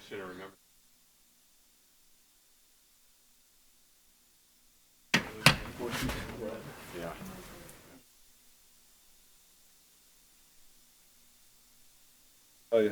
should have remembered. Yeah. Oh, yeah.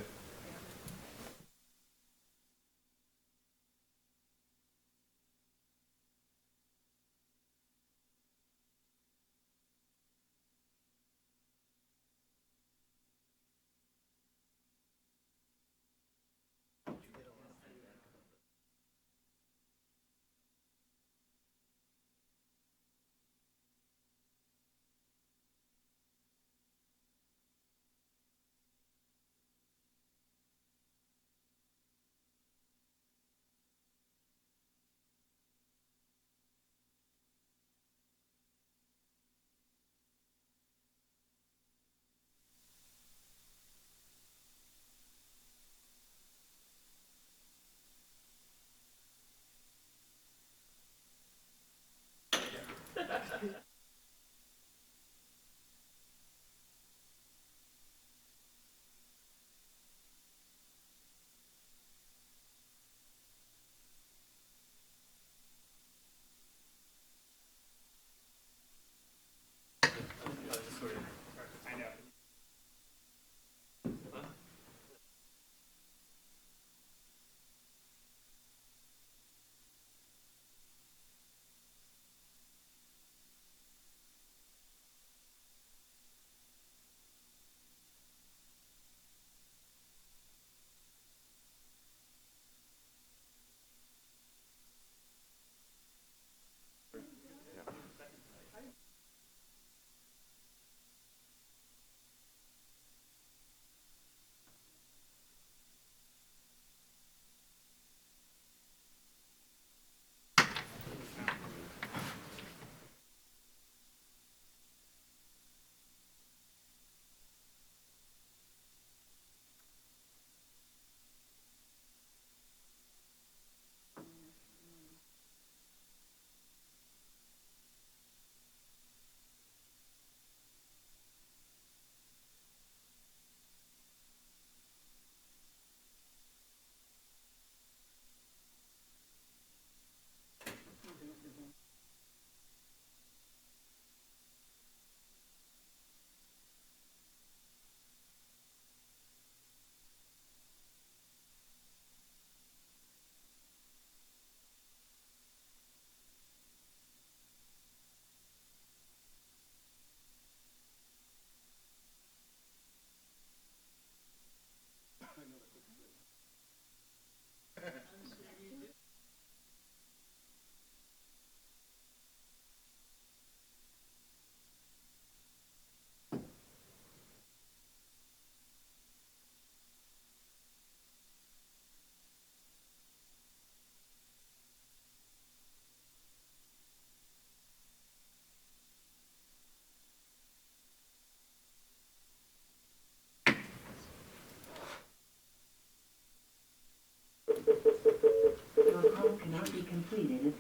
Your call cannot be completed.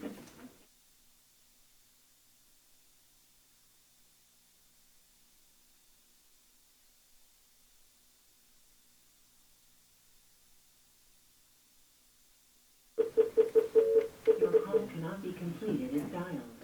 Your call cannot be completed if dialed.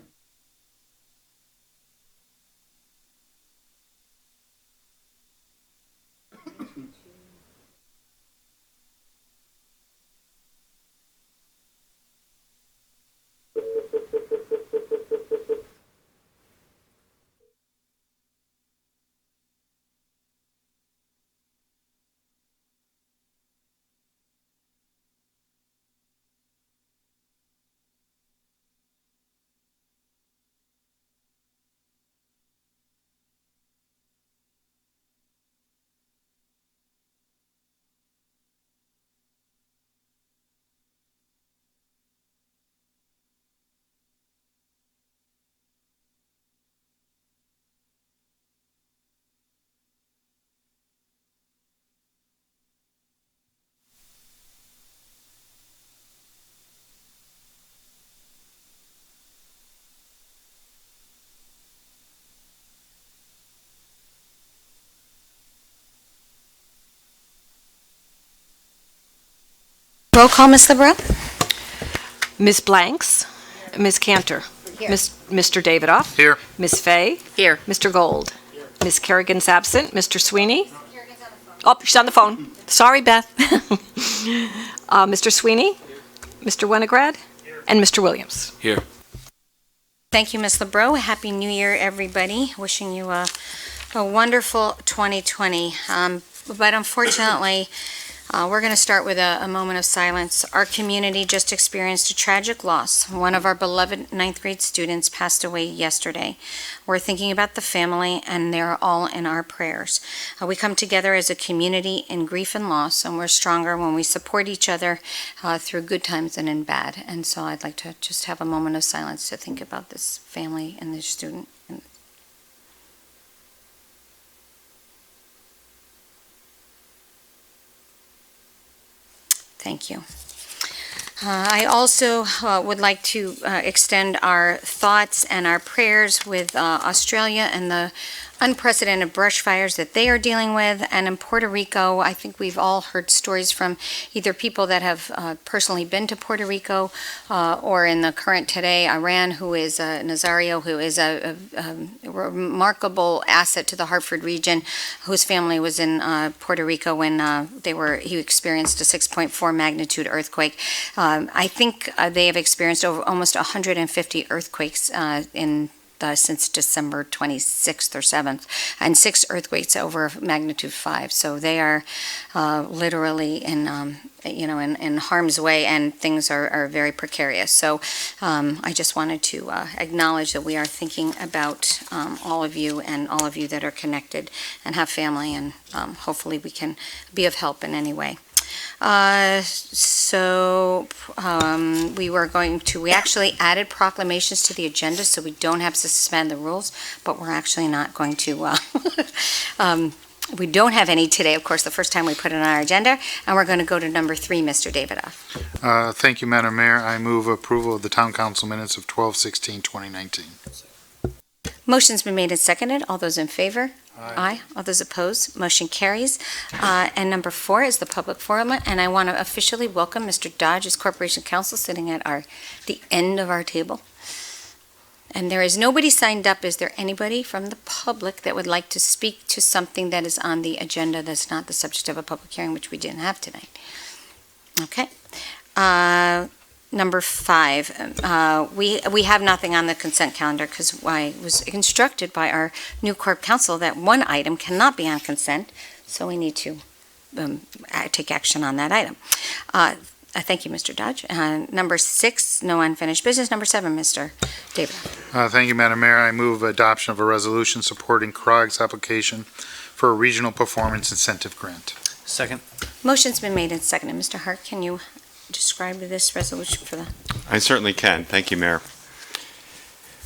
Roll call, Ms. LeBreau? Ms. Blanks, Ms. Cantor, Mr. Davidoff. Here. Ms. Fay. Here. Mr. Gold. Ms. Kerrigan's absent. Mr. Sweeney. Oh, she's on the phone. Sorry, Beth. Mr. Sweeney, Mr. Winograd, and Mr. Williams. Here. Thank you, Ms. LeBreau. Happy New Year, everybody. Wishing you a wonderful 2020. But unfortunately, we're going to start with a moment of silence. Our community just experienced a tragic loss. One of our beloved ninth grade students passed away yesterday. We're thinking about the family, and they're all in our prayers. We come together as a community in grief and loss, and we're stronger when we support each other through good times and in bad. And so I'd like to just have a moment of silence to think about this family and this student. Thank you. I also would like to extend our thoughts and our prayers with Australia and the unprecedented brush fires that they are dealing with. And in Puerto Rico, I think we've all heard stories from either people that have personally been to Puerto Rico or in the current today, Iran, who is Nazario, who is a remarkable asset to the Hartford region, whose family was in Puerto Rico when he experienced a 6.4 magnitude earthquake. I think they have experienced over almost 150 earthquakes since December 26th or 7th, and 6 earthquakes over magnitude 5. So they are literally in harm's way, and things are very precarious. So I just wanted to acknowledge that we are thinking about all of you and all of you that are connected and have family, and hopefully we can be of help in any way. We actually added proclamations to the agenda, so we don't have to suspend the rules, but we're actually not going to, we don't have any today, of course, the first time we put it on our agenda, and we're going to go to number 3, Mr. Davidoff. Thank you, Madam Mayor. I move approval of the Town Council minutes of 12/16/2019. Motion's been made and seconded. All those in favor? Aye. All those opposed? Motion carries. And number 4 is the public forum, and I want to officially welcome Mr. Dodge as Corporation Counsel, sitting at the end of our table. And there is nobody signed up. Is there anybody from the public that would like to speak to something that is on the agenda that's not the subject of a public hearing, which we didn't have tonight? Okay. Number 5, we have nothing on the consent calendar because I was instructed by our new Corp Counsel that one item cannot be on consent, so we need to take action on that item. Thank you, Mr. Dodge. Number 6, no unfinished business. Number 7, Mr. David. Thank you, Madam Mayor. I move adoption of a resolution supporting CROG's application for a regional performance incentive grant. Second. Motion's been made and seconded. Mr. Hart, can you describe this resolution for the... I certainly can. Thank you, Mayor.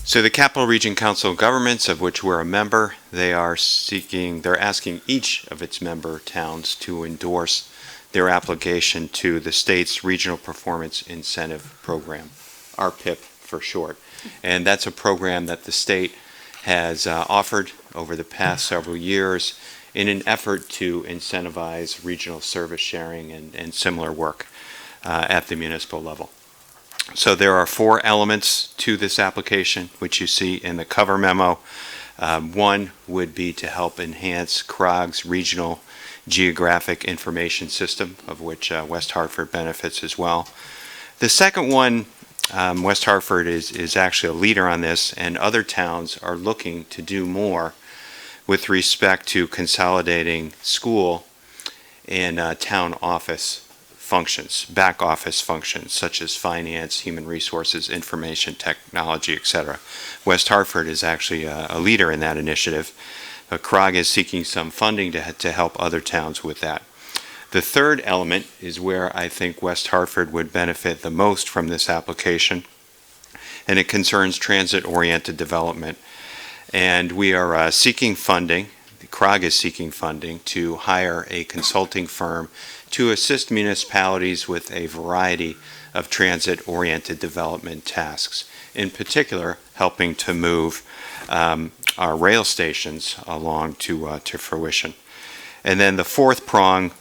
So the Capital Region Council of Governments, of which we're a member, they're asking each of its member towns to endorse their application to the state's Regional Performance Incentive Program, RPIP for short. And that's a program that the state has offered over the past several years in an effort to incentivize regional service sharing and similar work at the municipal level. So there are 4 elements to this application, which you see in the cover memo. One would be to help enhance CROG's regional geographic information system, of which West Hartford benefits as well. The second one, West Hartford is actually a leader on this, and other towns are looking to do more with respect to consolidating school and town office functions, back office functions, such as finance, human resources, information technology, etc. West Hartford is actually a leader in that initiative. CROG is seeking some funding to help other towns with that. The third element is where I think West Hartford would benefit the most from this application, and it concerns transit-oriented development. And we are seeking funding, CROG is seeking funding to hire a consulting firm to assist municipalities with a variety of transit-oriented development tasks, in particular helping to move our rail stations along to fruition. And then the fourth prong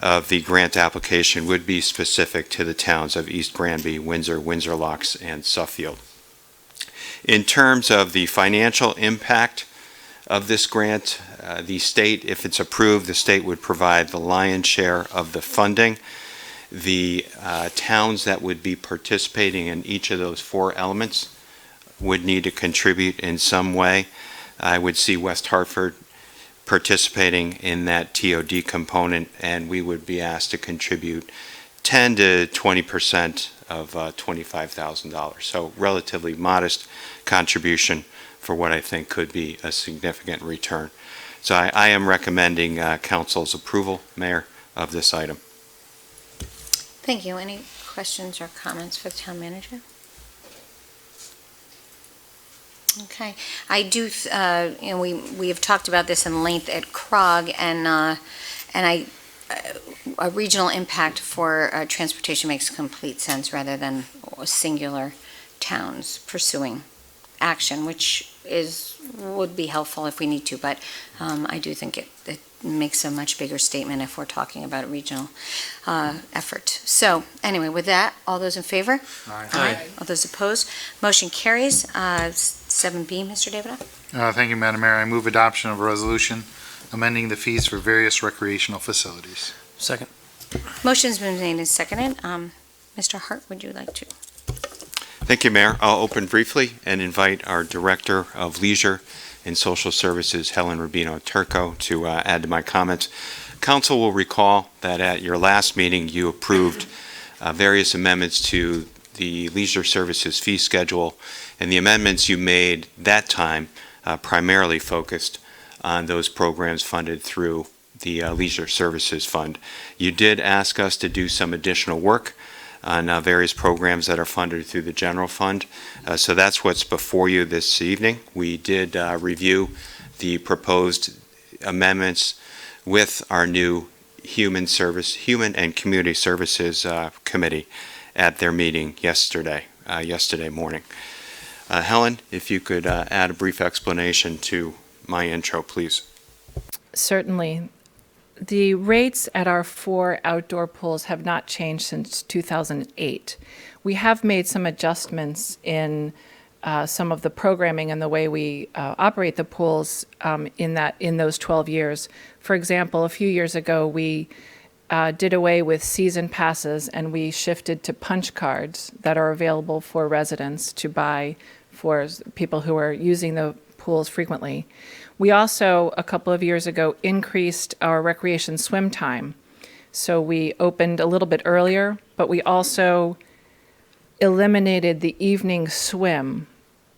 of the grant application would be specific to the towns of East Granby, Windsor, Windsor Locks, and Suffield. In terms of the financial impact of this grant, the state, if it's approved, the state would provide the lion's share of the funding. The towns that would be participating in each of those four elements would need to contribute in some way. I would see West Hartford participating in that TOD component, and we would be asked to contribute 10 to 20% of $25,000. So relatively modest contribution for what I think could be a significant return. So I am recommending Council's approval, Mayor, of this item. Thank you. Any questions or comments for the town manager? Okay. I do, we have talked about this in length at CROG, and a regional impact for transportation makes complete sense rather than singular towns pursuing action, which would be helpful if we need to, but I do think it makes a much bigger statement if we're talking about a regional effort. So anyway, with that, all those in favor? Aye. All those opposed? Motion carries. 7B, Mr. Davidoff. Thank you, Madam Mayor. I move adoption of a resolution amending the fees for various recreational facilities. Second. Motion's been made and seconded. Mr. Hart, would you like to? Thank you, Mayor. I'll open briefly and invite our Director of Leisure and Social Services, Helen Rubino-Turco, to add to my comments. Council will recall that at your last meeting, you approved various amendments to the Leisure Services fee schedule, and the amendments you made that time primarily focused on those programs funded through the Leisure Services Fund. You did ask us to do some additional work on various programs that are funded through the general fund. So that's what's before you this evening. We did review the proposed amendments with our new Human and Community Services Committee at their meeting yesterday morning. Helen, if you could add a brief explanation to my intro, please. Certainly. The rates at our 4 outdoor pools have not changed since 2008. We have made some adjustments in some of the programming and the way we operate the pools in those 12 years. For example, a few years ago, we did away with season passes, and we shifted to punch cards that are available for residents to buy for people who are using the pools frequently. We also, a couple of years ago, increased our recreation swim time. So we opened a little bit earlier, but we also eliminated the evening swim.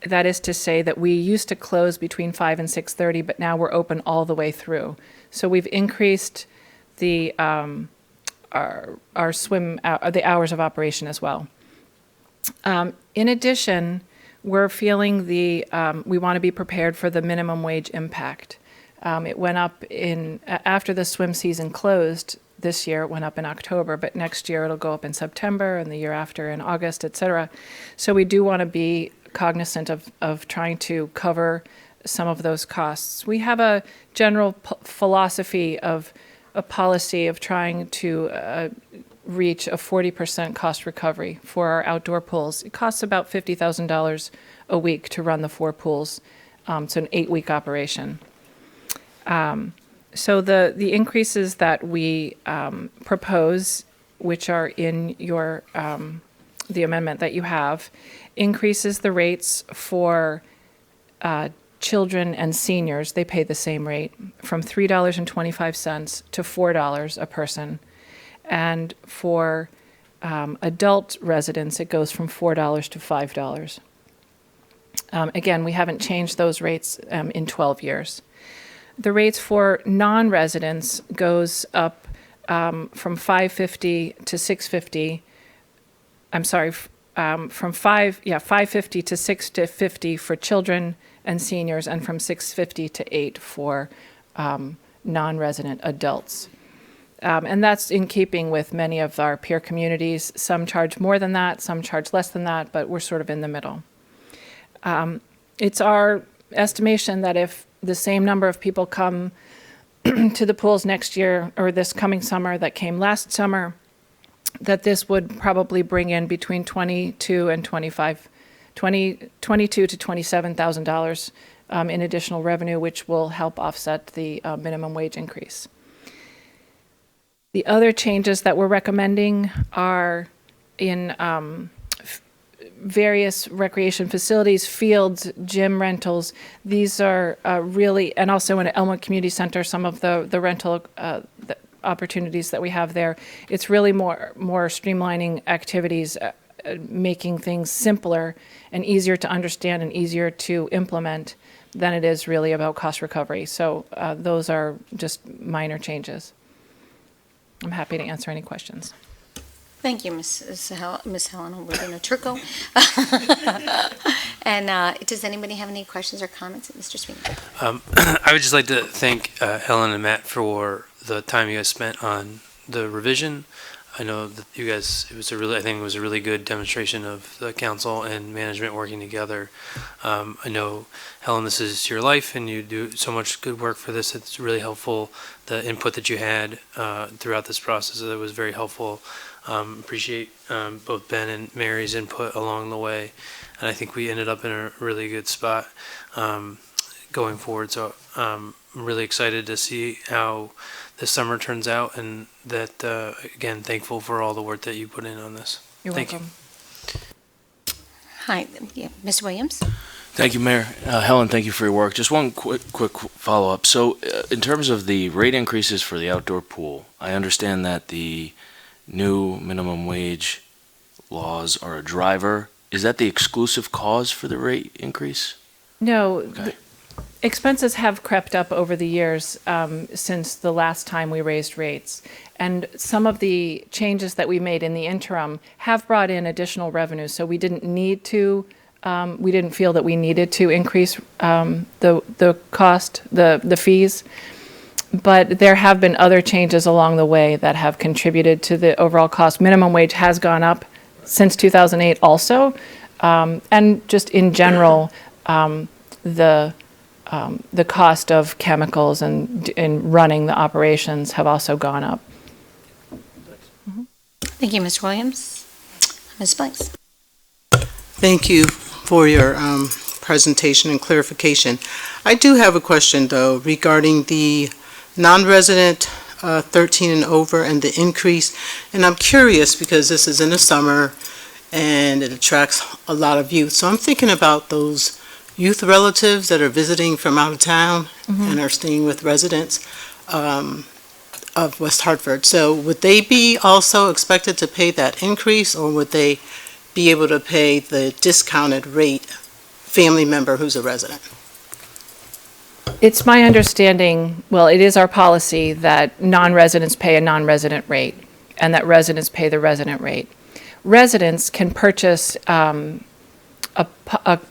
That is to say that we used to close between 5 and 6:30, but now we're open all the way through. So we've increased the our swim the hours of operation as well. In addition, we're feeling we want to be prepared for the minimum wage impact. It went up after the swim season closed this year. It went up in October, but next year it'll go up in September, and the year after in August, et cetera. So we do want to be cognizant of trying to cover some of those costs. We have a general philosophy of a policy of trying to reach a 40% cost recovery for our outdoor pools. It costs about $50,000 a week to run the 4 pools. It's an 8-week operation. So the increases that we propose, which are in your the amendment that you have, increases the rates for children and seniors. They pay the same rate, from $3.25 to $4 a person. And for adult residents, it goes from $4 to $5. Again, we haven't changed those rates in 12 years. The rates for non-residents goes up from $5.50 to $6.50. I'm sorry, from $5.50 to $6.50 for children and seniors, and from $6.50 to $8 for non-resident adults. And that's in keeping with many of our peer communities. Some charge more than that, some charge less than that, but we're sort of in the middle. It's our estimation that if the same number of people come to the pools next year, or this coming summer that came last summer, that this would probably bring in between $22,000 to $27,000 in additional revenue, which will help offset the minimum wage increase. The other changes that we're recommending are in various recreation facilities, fields, gym rentals. These are really, and also in Elmwood Community Center, some of the rental the opportunities that we have there. It's really more streamlining activities, making things simpler and easier to understand and easier to implement than it is really about cost recovery. So those are just minor changes. I'm happy to answer any questions. Thank you, Miss Helena Rubino Turco. And does anybody have any questions or comments? Mr. Sweeney. I would just like to thank Helen and Matt for the time you guys spent on the revision. I know that you guys, I think it was a really good demonstration of the council and management working together. I know, Helen, this is your life and you do so much good work for this. It's really helpful, the input that you had throughout this process. That was very helpful. Appreciate both Ben and Mary's input along the way. And I think we ended up in a really good spot going forward. So I'm really excited to see how this summer turns out, and that, again, thankful for all the work that you put in on this. You're Thank welcome. Hi, yeah, Ms. Williams. Thank you, Mayor. Helen, thank you for your work. Just one quick follow-up. So in terms of the rate increases for the outdoor pool, I understand that the new minimum wage laws are a driver. Is that the exclusive cause for the rate increase? No, Okay. expenses have crept up over the years since the last time we raised rates. And some of the changes that we made in the interim have brought in additional revenue. So we didn't need to, we didn't feel that we needed to increase the cost, the fees. But there have been other changes along the way that have contributed to the overall cost. Minimum wage has gone up since 2008 also. And just in general, the cost of chemicals and in running the operations have also gone up. Thank you, Ms. Williams. Ms. Blanks. Thank you for your presentation and clarification. I do have a question, though, regarding the non-resident 13 and over and the increase. And I'm curious because this is in the summer and it attracts a lot of youth. So I'm thinking about those youth relatives that are visiting from out of town and are staying with residents of West Hartford. So would they be also expected to pay that increase, or would they be able to pay the discounted rate family member who's a resident? It's my understanding, well, it is our policy that non-residents pay a non-resident rate and that residents pay the resident rate. Residents can purchase a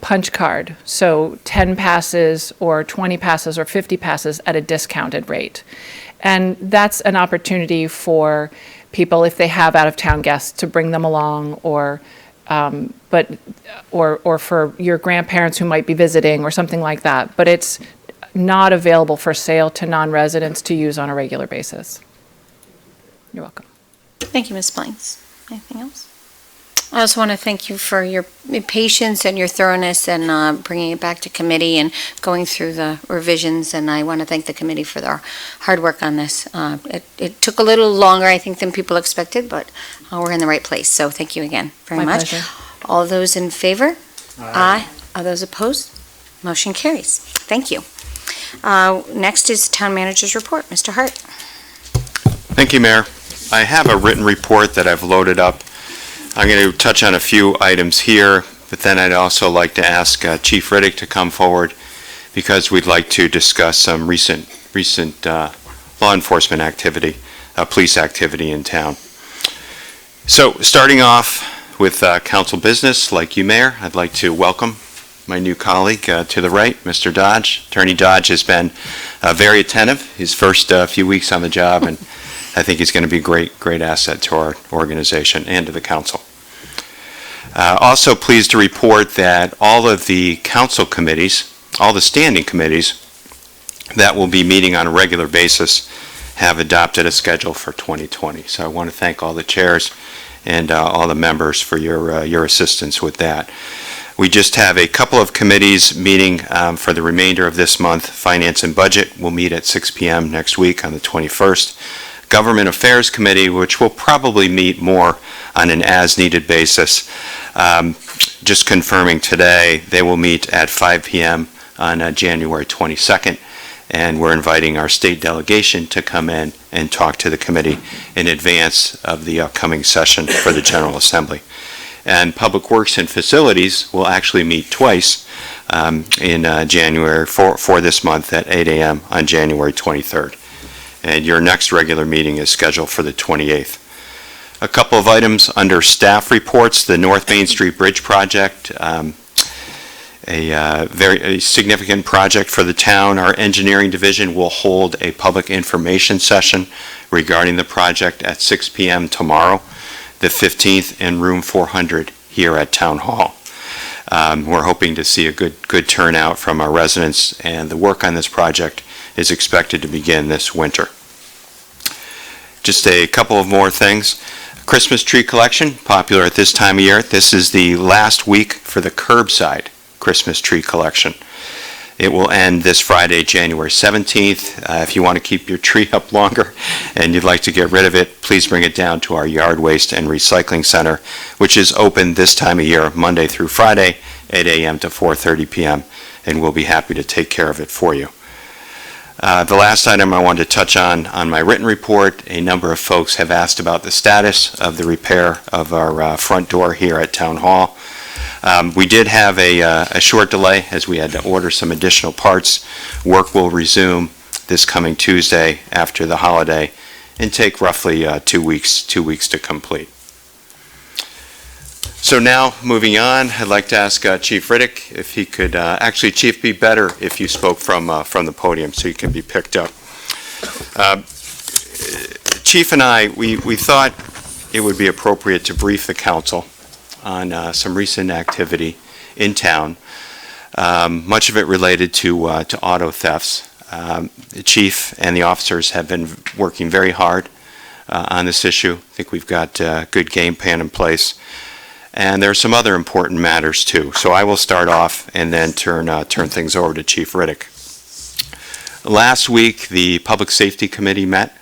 punch card, so 10 passes or 20 passes or 50 passes at a discounted rate. And that's an opportunity for people, if they have out-of-town guests, to bring them along, or for your grandparents who might be visiting or something like that. But it's not available for sale to non-residents to use on a regular basis. You're welcome. Thank you, Ms. Blanks. Anything else? I also want to thank you for your patience and your thoroughness and bringing it back to committee and going through the revisions. And I want to thank the committee for their hard work on this. It took a little longer, I think, than people expected, but we're in the right place. So thank you again very My much. pleasure. All those in favor? Aye. All those opposed? Motion carries. Thank you. Next is Town Manager's Report. Mr. Hart. Thank you, Mayor. I have a written report that I've loaded up. I'm going to touch on a few items here, but then I'd also like to ask Chief Riddick to come forward because we'd like to discuss some recent law enforcement activity, police activity in town. So starting off with council business, like you, Mayor, I'd like to welcome my new colleague to the right, Mr. Dodge. Attorney Dodge has been very attentive his first few weeks on the job, and I think he's going to be a great asset to our organization and to the council. Also pleased to report that all of the council committees, all the standing committees, that will be meeting on a regular basis have adopted a schedule for 2020. So I want to thank all the chairs and all the members for your assistance with that. We just have a couple of committees meeting for the remainder of this month. Finance and Budget will meet at 6 p.m. next week on the 21st. Government Affairs Committee, which will probably meet more on an as-needed basis. Just confirming today, they will meet at 5 p.m. on January 22nd, and we're inviting our state delegation to come in and talk to the committee in advance of the upcoming session for the General Assembly. And Public Works and Facilities will actually meet twice in January for this month at 8 a.m. on January 23rd. And your next regular meeting is scheduled for the 28th. A couple of items under staff reports: the North Main Street Bridge project, a very significant project for the town. Our engineering division will hold a public information session regarding the project at 6 p.m. tomorrow, the 15th, in room 400 here at Town Hall. We're hoping to see a good turnout from our residents, and the work on this project is expected to begin this winter. Just a couple of more things. Christmas tree collection, popular at this time of year. This is the last week for the curbside Christmas tree collection. It will end this Friday, January 17th. If you want to keep your tree up longer and you'd like to get rid of it, please bring it down to our Yard Waste and Recycling Center, which is open this time of year, Monday through Friday, 8 a.m. to 4:30 p.m., and we'll be happy to take care of it for you. The last item I wanted to touch on my written report: a number of folks have asked about the status of the repair of our front door here at Town Hall. We did have a short delay as we had to order some additional parts. Work will resume this coming Tuesday after the holiday and take roughly 2 weeks to complete. So now, moving on, I'd like to ask Chief Riddick if he could, actually, Chief, be better if you spoke from the podium so you can be picked up. Chief and I, we thought it would be appropriate to brief the council on some recent activity in town, much of it related to auto thefts. The chief and the officers have been working very hard on this issue. I think we've got a good game plan in place. And there are some other important matters too. So I will start off and then turn things over to Chief Riddick. Last week, the Public Safety Committee met.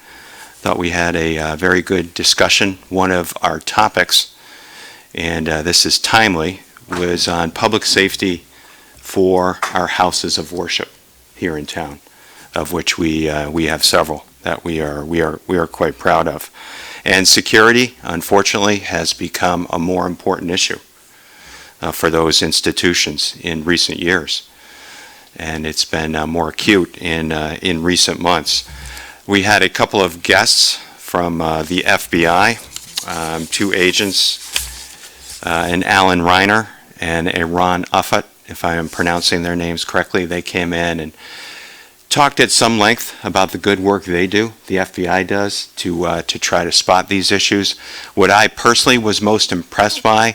Thought we had a very good discussion. One of our topics, and this is timely, was on public safety for our houses of worship here in town, of which we have several that we are quite proud of. And security, unfortunately, has become a more important issue for those institutions in recent years, and it's been more acute in recent months. We had a couple of guests from the FBI, 2 agents, an Alan Reiner and a Ron Uffett, if I am pronouncing their names correctly. They came in and talked at some length about the good work they do, the FBI does, to try to spot these issues. What I personally was most impressed by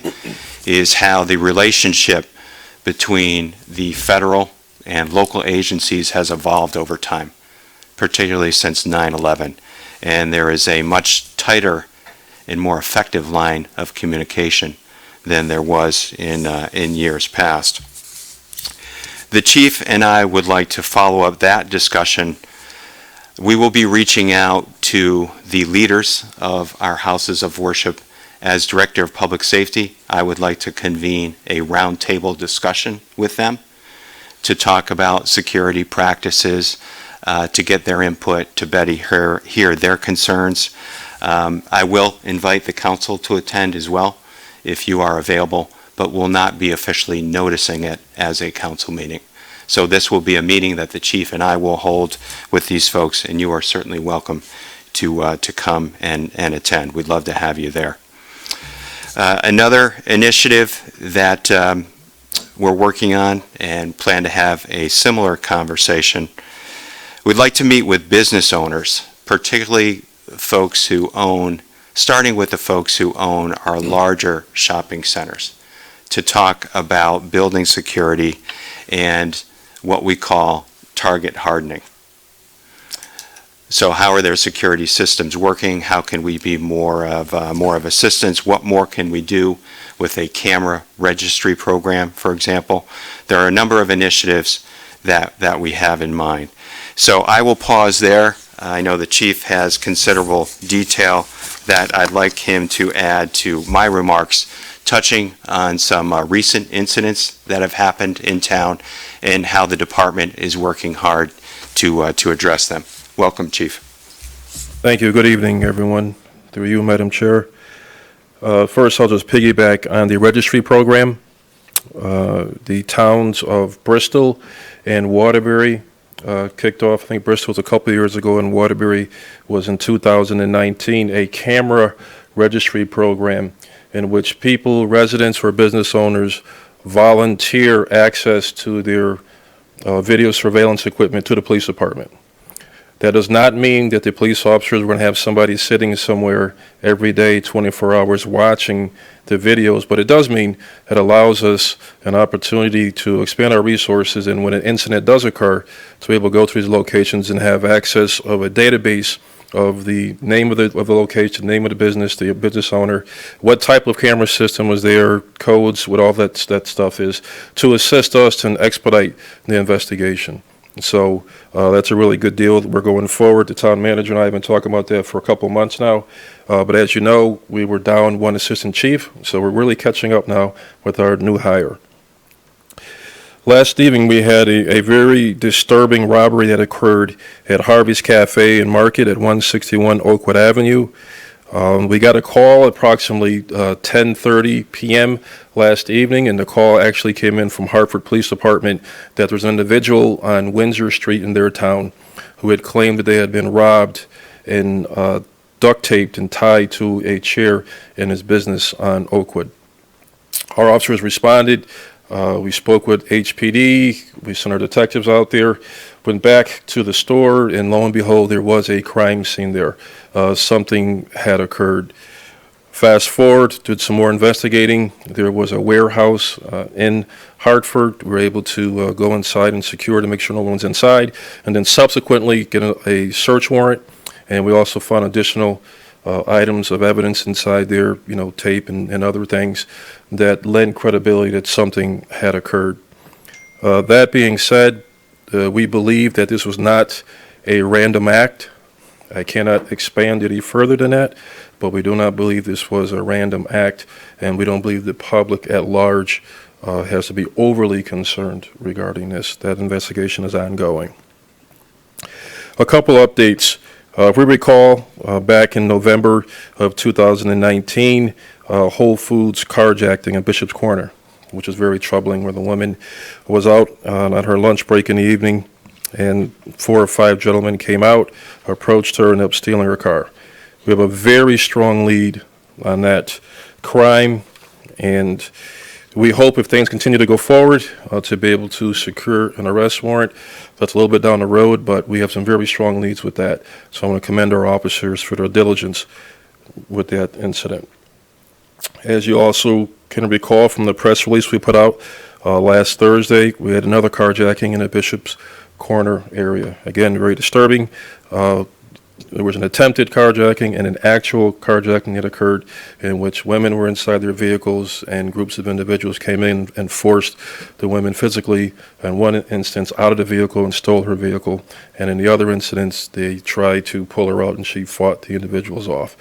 is how the relationship between the federal and local agencies has evolved over time, particularly since 9/11. And there is a much tighter and more effective line of communication than there was in years past. The chief and I would like to follow up that discussion. We will be reaching out to the leaders of our houses of worship. As Director of Public Safety, I would like to convene a roundtable discussion with them to talk about security practices, to get their input, to better hear their concerns. I will invite the council to attend as well, if you are available, but will not be officially noticing it as a council meeting. So this will be a meeting that the chief and I will hold with these folks, and you are certainly welcome to come and attend. We'd love to have you there. Another initiative that we're working on and plan to have a similar conversation, we'd like to meet with business owners, particularly folks who own, starting with the folks who own our larger shopping centers, to talk about building security and what we call target hardening. So how are their security systems working? How can we be more of assistance? What more can we do with a camera registry program, for example? There are a number of initiatives that we have in mind. So I will pause there. I know the chief has considerable detail that I'd like him to add to my remarks, touching on some recent incidents that have happened in town and how the department is working hard to address them. Welcome, Chief. Thank you. Good evening, everyone. Through you, Madam Chair. First, I'll just piggyback on the registry program. The towns of Bristol and Waterbury kicked off. I think Bristol was a couple of years ago, and Waterbury was in 2019, a camera registry program in which people, residents or business owners, volunteer access to their video surveillance equipment to the police department. That does not mean that the police officers are going to have somebody sitting somewhere every day, 24 hours, watching the videos, but it does mean it allows us an opportunity to expand our resources, and when an incident does occur, to be able to go to these locations and have access of a database of the name of the location, name of the business owner, what type of camera system was there, codes, what all that stuff is, to assist us and expedite the investigation. So that's a really good deal. We're going forward. The town manager and I have been talking about that for a couple months now. But as you know, we were down one assistant chief, so we're really catching up now with our new hire. Last evening, we had a very disturbing robbery that occurred at Harvey's Cafe and Market at 161 Oakwood Avenue. We got a call approximately 10:30 p.m. last evening, and the call actually came in from Hartford Police Department that there's an individual on Windsor Street in their town who had claimed that they had been robbed and duct taped and tied to a chair in his business on Oakwood. Our officers responded. We spoke with HPD. We sent our detectives out there, went back to the store, and lo and behold, there was a crime scene there. Something had occurred. Fast forward, did some more investigating. There was a warehouse in Hartford. We were able to go inside and secure to make sure no one's inside, and then subsequently get a search warrant. And we also found additional items of evidence inside there, tape and other things that lend credibility that something had occurred. That being said, we believe that this was not a random act. I cannot expand any further than that, but we do not believe this was a random act, and we don't believe the public at large has to be overly concerned regarding this. That investigation is ongoing. A couple updates. If we recall, back in November of 2019, Whole Foods carjacking at Bishop's Corner, which is very troubling, where the woman was out on her lunch break in the evening, and 4 or 5 gentlemen came out, approached her, and ended up stealing her car. We have a very strong lead on that crime, and we hope if things continue to go forward to be able to secure an arrest warrant. That's a little bit down the road, but we have some very strong leads with that. So I want to commend our officers for their diligence with that incident. As you also can recall from the press release we put out last Thursday, we had another carjacking in the Bishop's Corner area. Again, very disturbing. There was an attempted carjacking and an actual carjacking that occurred in which women were inside their vehicles and groups of individuals came in and forced the women physically, in one instance, out of the vehicle and stole her vehicle. And in the other incidents, they tried to pull her out and she fought the individuals off.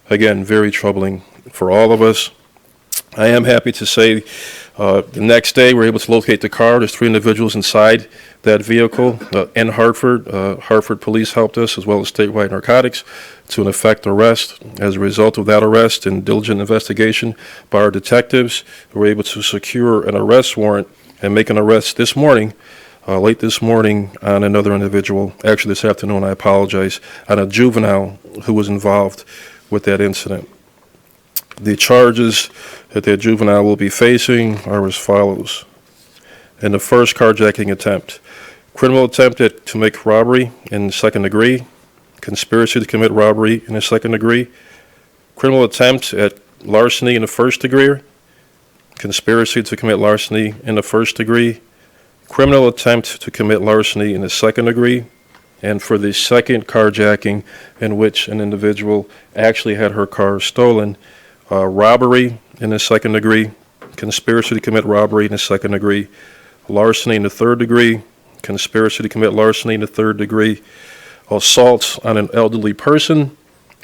Again, very troubling for all of us. I am happy to say the next day we were able to locate the car. There's 3 individuals inside that vehicle in Hartford. Hartford police helped us, as well as statewide narcotics, to effect arrest. As a result of that arrest and diligent investigation by our detectives, we were able to secure an arrest warrant and make an arrest this morning, late this morning, on another individual. Actually, this afternoon, I apologize, on a juvenile who was involved with that incident. The charges that the juvenile will be facing are as follows. In the first carjacking attempt, criminal attempt to commit robbery in the 2nd degree, conspiracy to commit robbery in the 2nd degree, criminal attempt at larceny in the 1st degree, conspiracy to commit larceny in the 1st degree, criminal attempt to commit larceny in the 2nd degree, and for the second carjacking in which an individual actually had her car stolen, robbery in the second degree, conspiracy to commit robbery in the second degree, larceny in the third degree, conspiracy to commit larceny in the third degree, assault on an elderly person,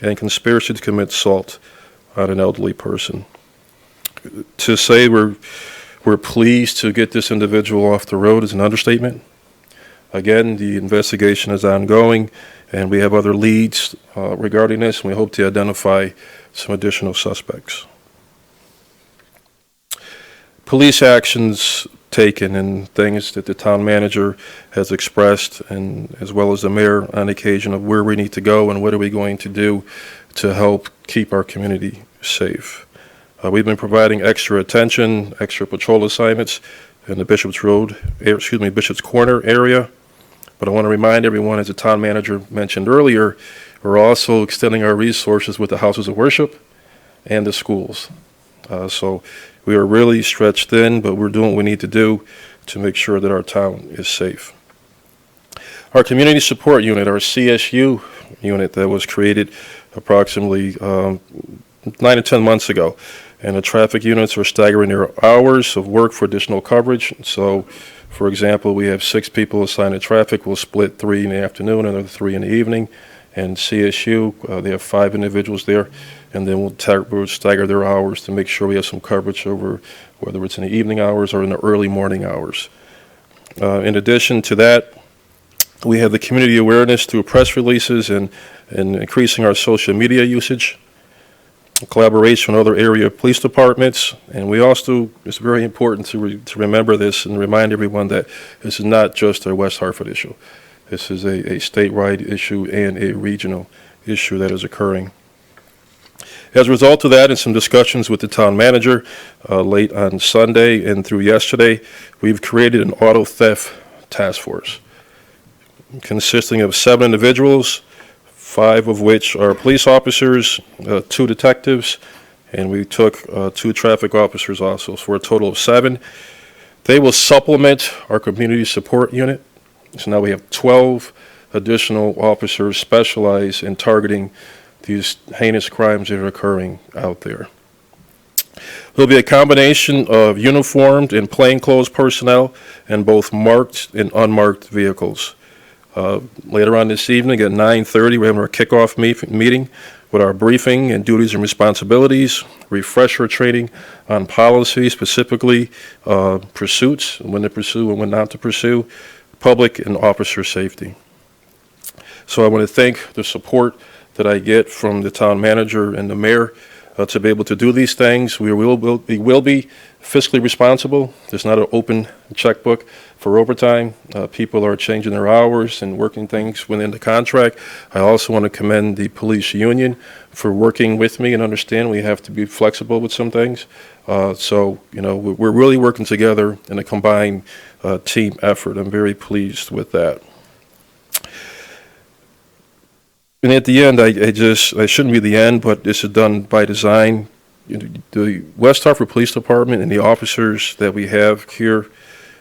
and conspiracy to commit assault on an elderly person. To say we're pleased to get this individual off the road is an understatement. Again, the investigation is ongoing, and we have other leads regarding this, and we hope to identify some additional suspects. Police actions taken and things that the town manager has expressed, and as well as the mayor on occasion, of where we need to go and what are we going to do to help keep our community safe. We've been providing extra attention, extra patrol assignments in the Bishop's Corner area. But I want to remind everyone, as the town manager mentioned earlier, we're also extending our resources with the houses of worship and the schools. So we are really stretched thin, but we're doing what we need to do to make sure that our town is safe. Our community support unit, our CSU unit that was created approximately 9 to 10 months ago, and the traffic units are staggering their hours of work for additional coverage. So, for example, we have 6 people assigned to traffic. We'll split 3 in the afternoon, another 3 in the evening. And CSU, they have 5 individuals there, and then we'll stagger their hours to make sure we have some coverage over whether it's in the evening hours or in the early morning hours. In addition to that, we have the community awareness through press releases and increasing our social media usage, collaboration with other area police departments, and we also, it's very important to remember this and remind everyone that this is not just a West Hartford issue. This is a statewide issue and a regional issue that is occurring. As a result of that, and some discussions with the town manager late on Sunday and through yesterday, we've created an auto theft task force consisting of 7 individuals, 5 of which are police officers, 2 detectives, and we took 2 traffic officers also, for a total of 7. They will supplement our community support unit. So now we have 12 additional officers specialized in targeting these heinous crimes that are occurring out there. There'll be a combination of uniformed and plainclothes personnel and both marked and unmarked vehicles. Later on this evening at 9:30, we're having our kickoff meeting with our briefing and duties and responsibilities, refresher training on policy, specifically pursuits, when to pursue and when not to pursue, public and officer safety. So I want to thank the support that I get from the town manager and the mayor to be able to do these things. We will be fiscally responsible. There's not an open checkbook for overtime. People are changing their hours and working things within the contract. I also want to commend the police union for working with me and understand we have to be flexible with some things. So, you know, we're really working together in a combined team effort. I'm very pleased with that. And at the end, I shouldn't be the end, but this is done by design. The West Hartford Police Department and the officers that we have here,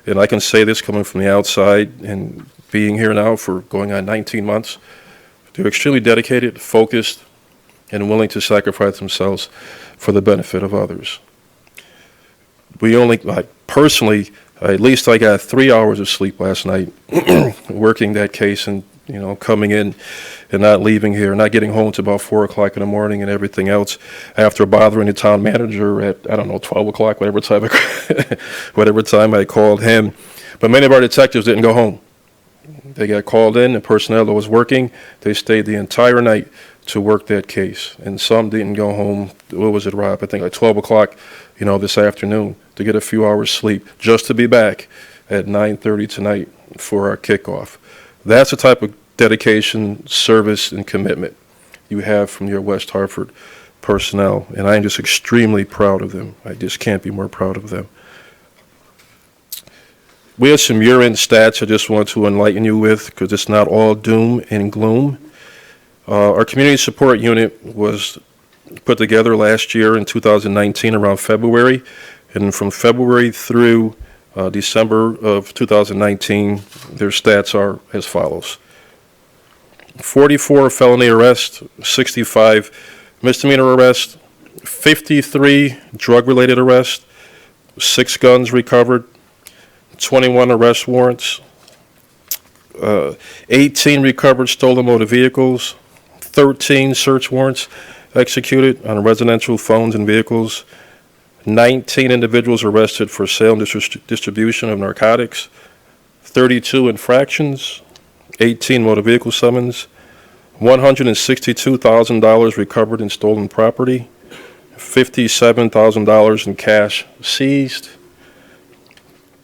and I can say this coming from the outside and being here now for going on 19 months, they're extremely dedicated, focused, and willing to sacrifice themselves for the benefit of others. Personally, at least I got 3 hours of sleep last night working that case, and you know, coming in and not leaving here, not getting home to about 4 o'clock in the morning and everything else, after bothering the town manager at, 12 o'clock, whatever time I called him. But many of our detectives didn't go home. They got called in, the personnel that was working, they stayed the entire night to work that case. And some didn't go home, what was it, Rob? I think like 12 o'clock, this afternoon to get a few hours sleep, just to be back at 9:30 tonight for our kickoff. That's the type of dedication, service, and commitment you have from your West Hartford personnel, and I'm just extremely proud of them. I just can't be more proud of them. We have some year-end stats I just want to enlighten you with, because it's not all doom and gloom. Our community support unit was put together last year in 2019 around February, and from February through December of 2019, their stats are as follows. 44 felony arrests, 65 misdemeanor arrests, 53 drug-related arrests, 6 guns recovered, 21 arrest warrants, 18 recovered stolen motor vehicles, 13 search warrants executed on residential phones and vehicles, 19 individuals arrested for sale and distribution of narcotics, 32 infractions, 18 motor vehicle summons, $162,000 recovered in stolen property, $57,000 in cash seized,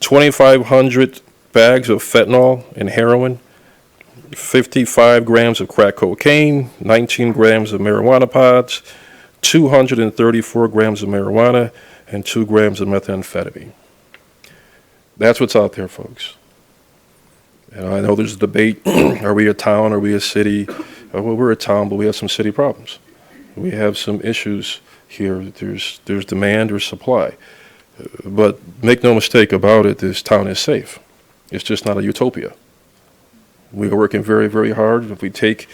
2,500 bags of fentanyl and heroin, 55 grams of crack cocaine, 19 grams of marijuana pods, 234 grams of marijuana, and 2 grams of methamphetamine. That's what's out there, folks. And I know there's a debate, are we a town, are we a city? Well, we're a town, but we have some city problems. We have some issues here. There's demand or supply. But make no mistake about it, this town is safe. It's just not a utopia. We are working very, very hard. If we take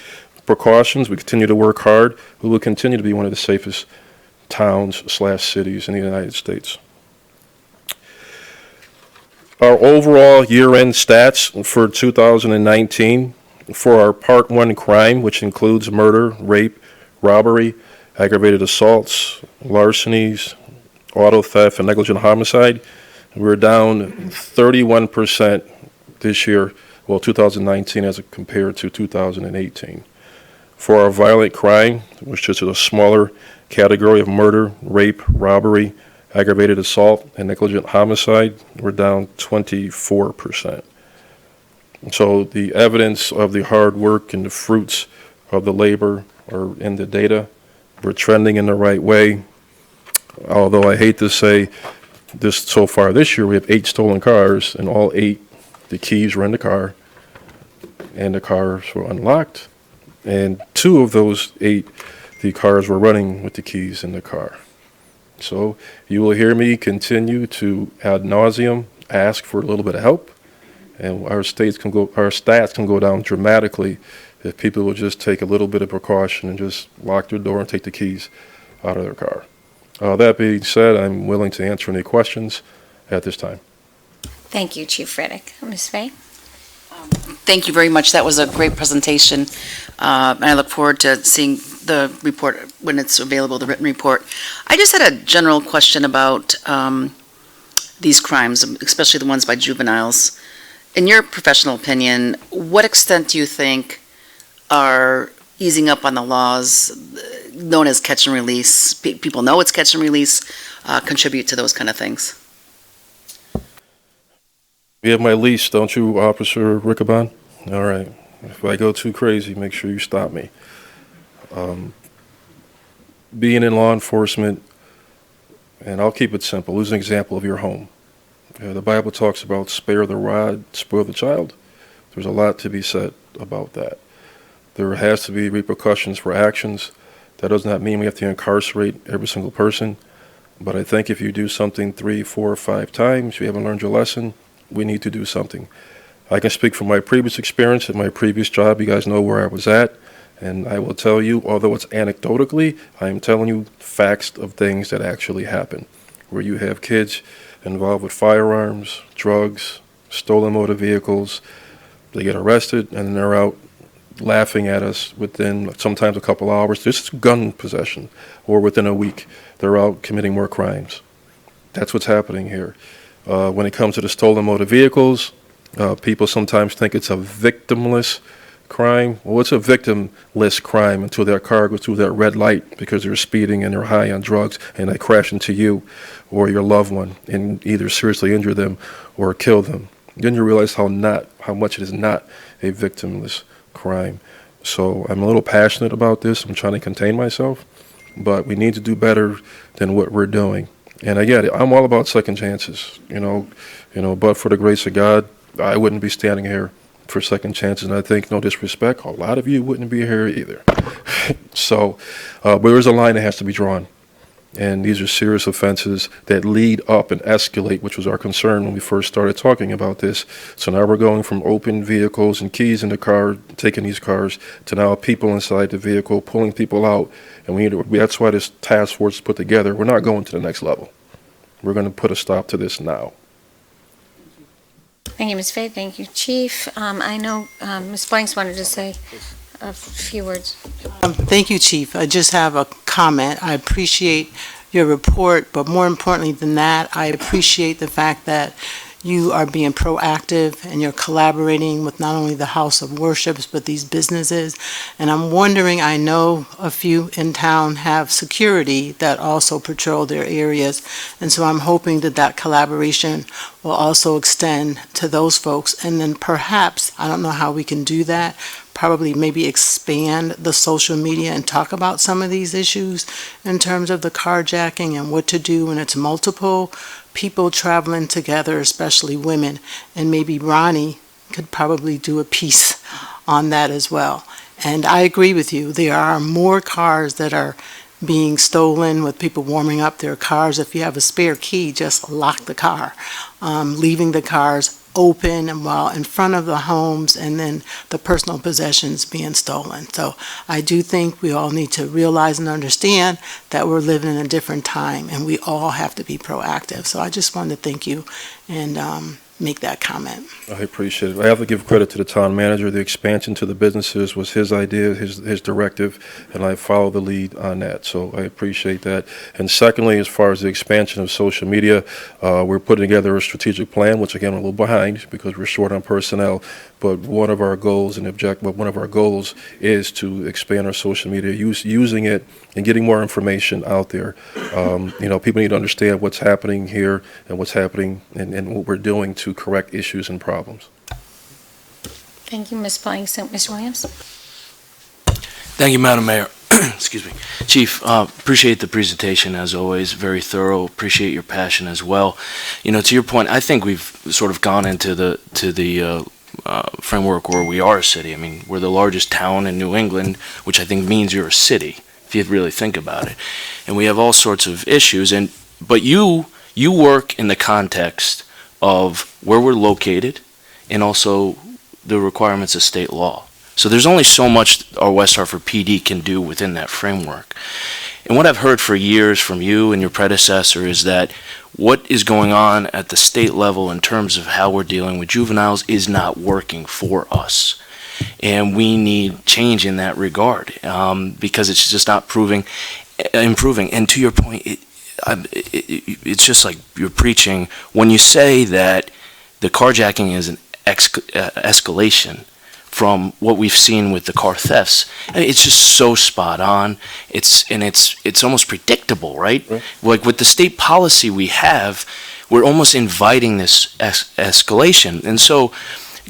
precautions, we continue to work hard, we will continue to be one of the safest towns/cities in the United States. Our overall year-end stats for 2019 for our Part 1 crime, which includes murder, rape, robbery, aggravated assaults, larcenies, auto theft, and negligent homicide, we're down 31% this year, 2019 as compared to 2018. For our violent crime, which is a smaller category of murder, rape, robbery, aggravated assault, and negligent homicide, we're down 24%. So the evidence of the hard work and the fruits of the labor are in the data. We're trending in the right way. Although I hate to say this, so far this year we have 8 stolen cars, and all 8, the keys were in the car, and the cars were unlocked. And 2 of those 8, the cars were running with the keys in the car. So you will hear me continue to ad nauseum ask for a little bit of help, and our stats can go down dramatically if people will just take a little bit of precaution and just lock their door and take the keys out of their car. That being said, I'm willing to answer any questions at this time. Thank you, Chief Riddick. Ms. Fay? Thank you very much. That was a great presentation. And I look forward to seeing the report when it's available, the written report. I just had a general question about these crimes, especially the ones by juveniles. In your professional opinion, what extent do you think are easing up on the laws known as catch and release, people know it's catch and release, contribute to those kind of things? You have my leash, don't you, Officer Rickabon? All right. If I go too crazy, make sure you stop me. Being in law enforcement, and I'll keep it simple, use an example of your home. The Bible talks about spare the rod, spoil the child. There's a lot to be said about that. There has to be repercussions for actions. That does not mean we have to incarcerate every single person. But I think if you do something 3, 4, 5 times, you haven't learned your lesson, we need to do something. I can speak from my previous experience at my previous job. You guys know where I was at. And I will tell you, although it's anecdotally, I am telling you facts of things that actually happen. Where you have kids involved with firearms, drugs, stolen motor vehicles, they get arrested and then they're out laughing at us within sometimes a couple hours. This is gun possession. Or within a week, they're out committing more crimes. That's what's happening here. When it comes to the stolen motor vehicles, people sometimes think it's a victimless crime. Well, it's a victimless crime until their car goes through that red light because they're speeding and they're high on drugs and they crash into you or your loved one and either seriously injure them or kill them. Then you realize how much it is not a victimless crime. So I'm a little passionate about this. I'm trying to contain myself, but we need to do better than what we're doing. And again, I'm all about second chances, but for the grace of God, I wouldn't be standing here for second chances. And I think, no disrespect, a lot of you wouldn't be here either. So, but there's a line that has to be drawn. And these are serious offenses that lead up and escalate, which was our concern when we first started talking about this. So now we're going from open vehicles and keys in the car, taking these cars, to now people inside the vehicle, pulling people out. And that's why this task force is put together. We're not going to the next level. We're going to put a stop to this now. Thank you, Ms. Fay. Thank you, Chief. I know Ms. Blanks wanted to say a few words. Thank you, Chief. I just have a comment. I appreciate your report, but more importantly than that, I appreciate the fact that you are being proactive and you're collaborating with not only the House of Worships, but these businesses. And I'm wondering, I know a few in town have security that also patrol their areas. And so I'm hoping that that collaboration will also extend to those folks. And then perhaps, I don't know how we can do that, probably maybe expand the social media and talk about some of these issues in terms of the carjacking and what to do when it's multiple people traveling together, especially women. And maybe Ronnie could probably do a piece on that as well. And I agree with you. There are more cars that are being stolen with people warming up their cars. If you have a spare key, just lock the car, leaving the cars open and while in front of the homes, and then the personal possessions being stolen. So I do think we all need to realize and understand that we're living in a different time and we all have to be proactive. So I just wanted to thank you and make that comment. I appreciate it. I have to give credit to the town manager. The expansion to the businesses was his idea, his directive, and I follow the lead on that. So I appreciate that. And secondly, as far as the expansion of social media, we're putting together a strategic plan, which again, we're a little behind because we're short on personnel. But one of our goals is to expand our social media, using it and getting more information out there. People need to understand what's happening here and what's happening and what we're doing to correct issues and problems. Thank you, Ms. Blanks. Mr. Williams? Thank you, Madam Mayor. Excuse me. Chief, appreciate the presentation as always, very thorough. Appreciate your passion as well. To your point, I think we've sort of gone into the framework where we are a city. I mean, we're the largest town in New England, which I think means you're a city, if you really think about it. And we have all sorts of issues. But you work in the context of where we're located and also the requirements of state law. So there's only so much our West Hartford PD can do within that framework. And what I've heard for years from you and your predecessor is that what is going on at the state level in terms of how we're dealing with juveniles is not working for us. And we need change in that regard because it's just not improving. And to your point, it's just like you're preaching when you say that the carjacking is an escalation from what we've seen with the car thefts. It's just so spot on. It's almost predictable, right? Like with the state policy we have, we're almost inviting this escalation. And so,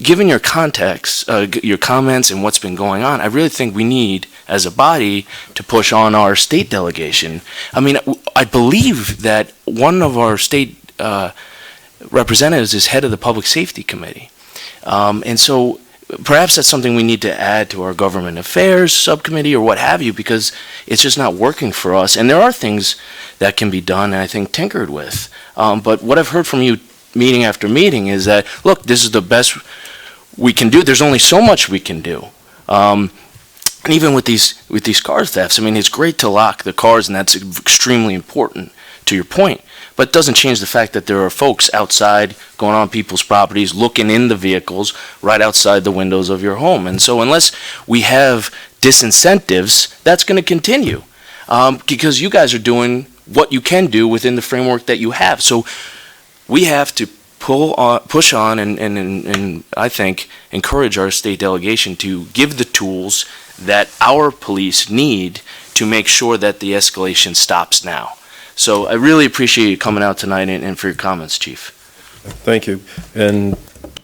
given your context, your comments and what's been going on, I really think we need, as a body, to push on our state delegation. I mean, I believe that one of our state representatives is head of the Public Safety Committee. And so perhaps that's something we need to add to our government affairs subcommittee or what have you, because it's just not working for us. And there are things that can be done and I think tinkered with. But what I've heard from you meeting after meeting is that, look, this is the best we can do. There's only so much we can do. And even with these car thefts, I mean, it's great to lock the cars, and that's extremely important, to your point. But it doesn't change the fact that there are folks outside going on people's properties, looking in the vehicles right outside the windows of your home. And so unless we have disincentives, that's going to continue because you guys are doing what you can do within the framework that you have. So we have to push on and I think encourage our state delegation to give the tools that our police need to make sure that the escalation stops now. So I really appreciate you coming out tonight and for your comments, Chief. Thank you. And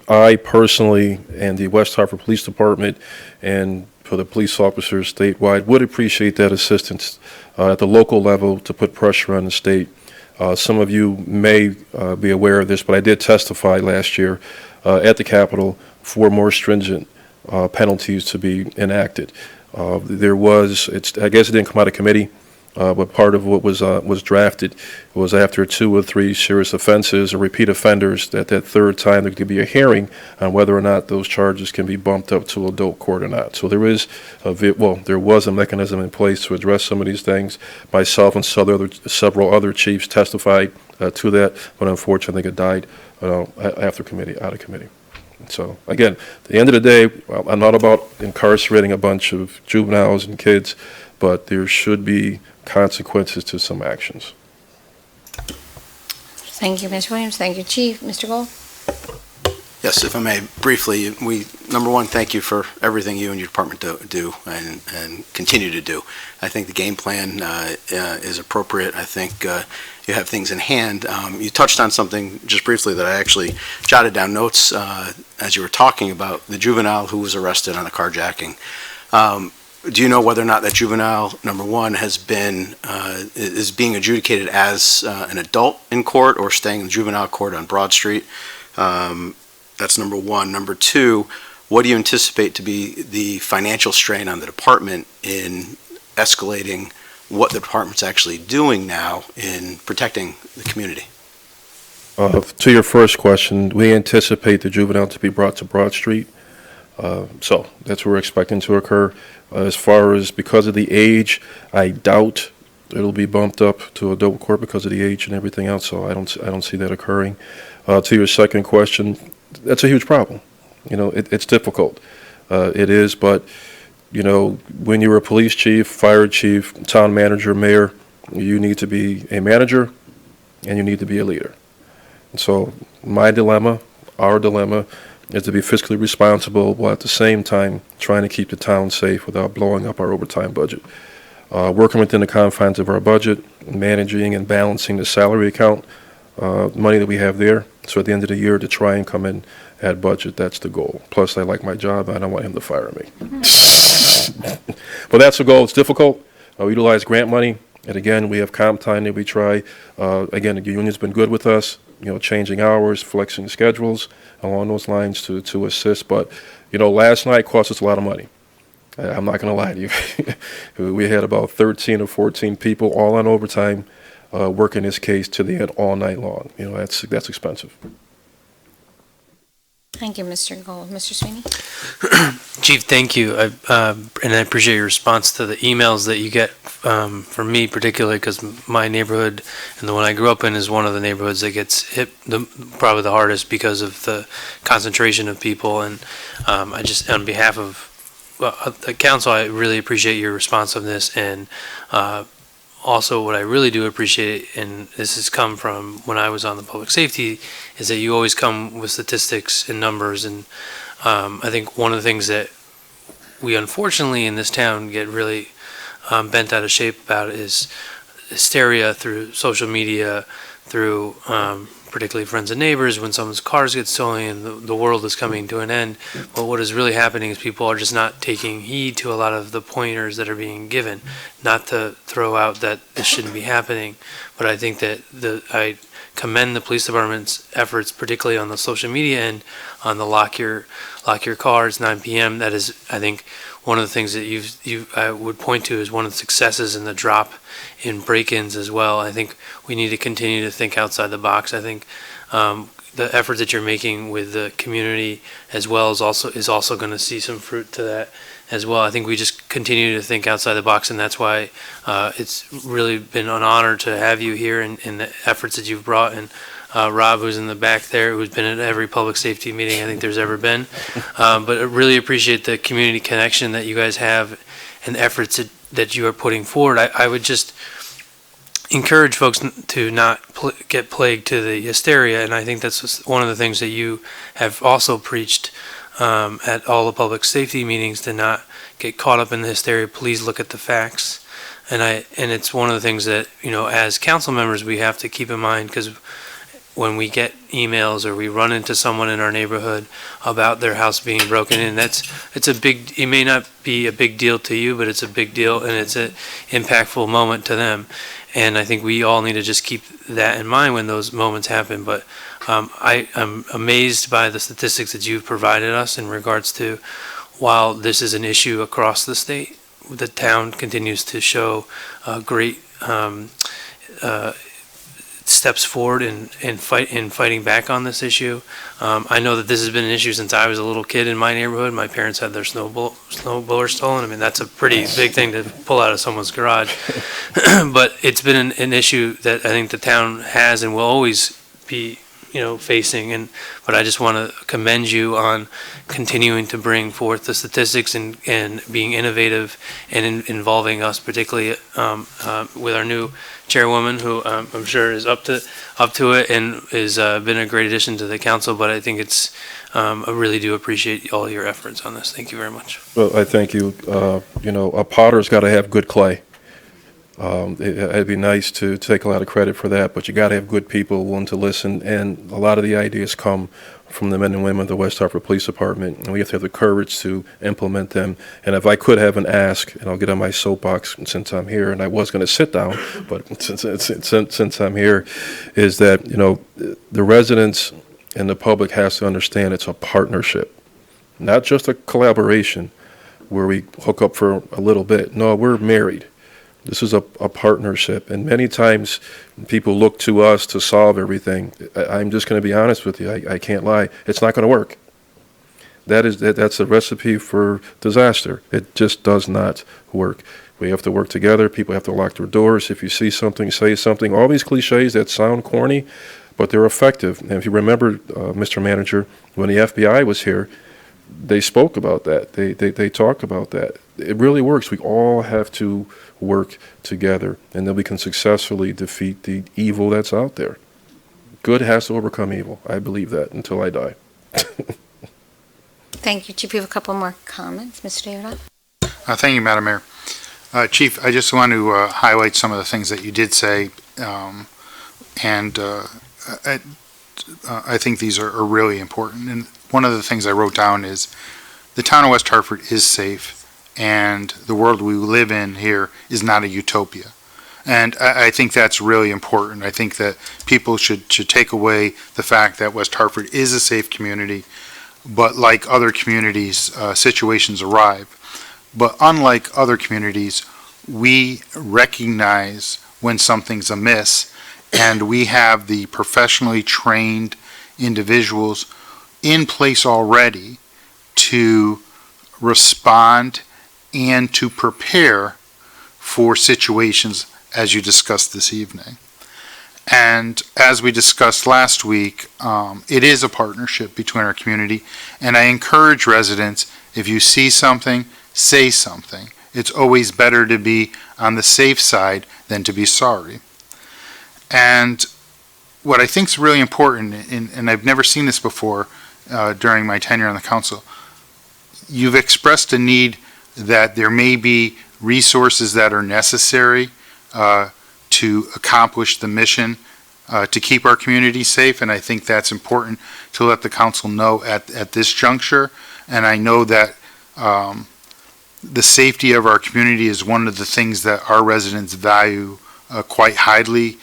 I personally and the West Hartford Police Department and for the police officers statewide would appreciate that assistance at the local level to put pressure on the state. Some of you may be aware of this, but I did testify last year at the Capitol for more stringent penalties to be enacted. I guess it didn't come out of committee, but part of what was drafted was after 2 or 3 serious offenses or repeat offenders, that third time there could be a hearing on whether or not those charges can be bumped up to adult court or not. So there was a mechanism in place to address some of these things. Myself and several other chiefs testified to that, but unfortunately it died out of committee. So again, at the end of the day, I'm not about incarcerating a bunch of juveniles and kids, but there should be consequences to some actions. Thank you, Mr. Williams. Thank you, Chief. Mr. Gold? Yes, if I may, briefly, number one, thank you for everything you and your department do and continue to do. I think the game plan is appropriate. I think you have things in hand. You touched on something just briefly that I actually jotted down notes as you were talking about the juvenile who was arrested on a carjacking. Do you know whether or not that juvenile, number one, is being adjudicated as an adult in court or staying in juvenile court on Broad Street? That's number one. Number two, what do you anticipate to be the financial strain on the department in escalating what the department's actually doing now in protecting the community? To your first question, we anticipate the juvenile to be brought to Broad Street. So that's what we're expecting to occur. As far as because of the age, I doubt it'll be bumped up to adult court because of the age and everything else. So I don't see that occurring. To your second question, that's a huge problem. It's difficult. It is, but when you're a police chief, fire chief, town manager, mayor, you need to be a manager and you need to be a leader. And so my dilemma, our dilemma, is to be fiscally responsible while at the same time trying to keep the town safe without blowing up our overtime budget. Working within the confines of our budget, managing and balancing the salary account, money that we have there. So at the end of the year to try and come in at budget, that's the goal. Plus I like my job and I don't want him to fire me. But that's the goal. It's difficult. We utilize grant money. And again, we have comp time that we try. Again, the union's been good with us, changing hours, flexing schedules along those lines to assist. But, last night cost us a lot of money. I'm not going to lie to you. We had about 13 or 14 people all on overtime working this case to the end all night long. That's expensive. Thank you, Mr. Gold. Mr. Sweeney? Chief, thank you. And I appreciate your response to the emails that you get from me, particularly because my neighborhood and the one I grew up in is one of the neighborhoods that gets hit probably the hardest because of the concentration of people. And I just, on behalf of the council, I really appreciate your responsiveness. And also what I really do appreciate, and this has come from when I was on the public safety, is that you always come with statistics and numbers. And I think one of the things that we unfortunately in this town get really bent out of shape about is hysteria through social media, through particularly friends and neighbors, when someone's cars get stolen and the world is coming to an end. But what is really happening is people are just not taking heed to a lot of the pointers that are being given. Not to throw out that this shouldn't be happening, but I think that I commend the police department's efforts, particularly on the social media end, on the lock your cars 9 p.m. That is, I think, one of the things that I would point to as one of the successes in the drop in break-ins as well. I think we need to continue to think outside the box. I think the effort that you're making with the community as well is also going to see some fruit to that as well. I think we just continue to think outside the box, and that's why it's really been an honor to have you here and the efforts that you've brought. And Rob, who's in the back there, who's been at every public safety meeting I think there's ever been. But I really appreciate the community connection that you guys have and the efforts that you are putting forward. I would just encourage folks to not get plagued to the hysteria, and I think that's one of the things that you have also preached at all the public safety meetings, to not get caught up in the hysteria. Please look at the facts. And it's one of the things that, as council members, we have to keep in mind, because when we get emails or we run into someone in our neighborhood about their house being broken in, it may not be a big deal to you, but it's a big deal, and it's an impactful moment to them. And I think we all need to just keep that in mind when those moments happen. But I'm amazed by the statistics that you've provided us in regards to, while this is an issue across the state, the town continues to show great steps forward in fighting back on this issue. I know that this has been an issue since I was a little kid in my neighborhood. My parents had their snowblower stolen. I mean, that's a pretty big thing to pull out of someone's garage. But it's been an issue that I think the town has and will always be, facing. But I just want to commend you on continuing to bring forth the statistics and being innovative and involving us, particularly with our new chairwoman, who I'm sure is up to it and has been a great addition to the council. But I think I really do appreciate all your efforts on this. Thank you very much. Well, I thank you. A potter's got to have good clay. It'd be nice to take a lot of credit for that, but you got to have good people willing to listen, and a lot of the ideas come from the men and women of the West Hartford Police Department, and we have to have the courage to implement them. And if I could have an ask, and I'll get on my soapbox since I'm here, and I was going to sit down, but since I'm here, is that, the residents and the public has to understand it's a partnership, not just a collaboration where we hook up for a little bit. No, we're married. This is a partnership, and many times people look to us to solve everything. I'm just going to be honest with you. I can't lie. It's not going to work. That's a recipe for disaster. It just does not work. We have to work together. People have to lock their doors. If you see something, say something. All these cliches that sound corny, but they're effective. And if you remember, Mr. Manager, when the FBI was here, they spoke about that. They talked about that. It really works. We all have to work together, and then we can successfully defeat the evil that's out there. Good has to overcome evil. I believe that until I die. Thank you, Chief. We have a couple more comments. Mr. Davidoff? Thank you, Madam Mayor. Chief, I just want to highlight some of the things that you did say, and I think these are really important. And one of the things I wrote down is the town of West Hartford is safe, and the world we live in here is not a utopia. And I think that's really important. I think that people should take away the fact that West Hartford is a safe community, but like other communities, situations arrive. But unlike other communities, we recognize when something's amiss, and we have the professionally trained individuals in place already to respond and to prepare for situations as you discussed this evening. And as we discussed last week, it is a partnership between our community, and I encourage residents, if you see something, say something. It's always better to be on the safe side than to be sorry. And what I think is really important, and I've never seen this before during my tenure on the council, you've expressed a need that there may be resources that are necessary to accomplish the mission to keep our community safe, and I think that's important to let the council know at this juncture. And I know that the safety of our community is one of the things that our residents value quite highly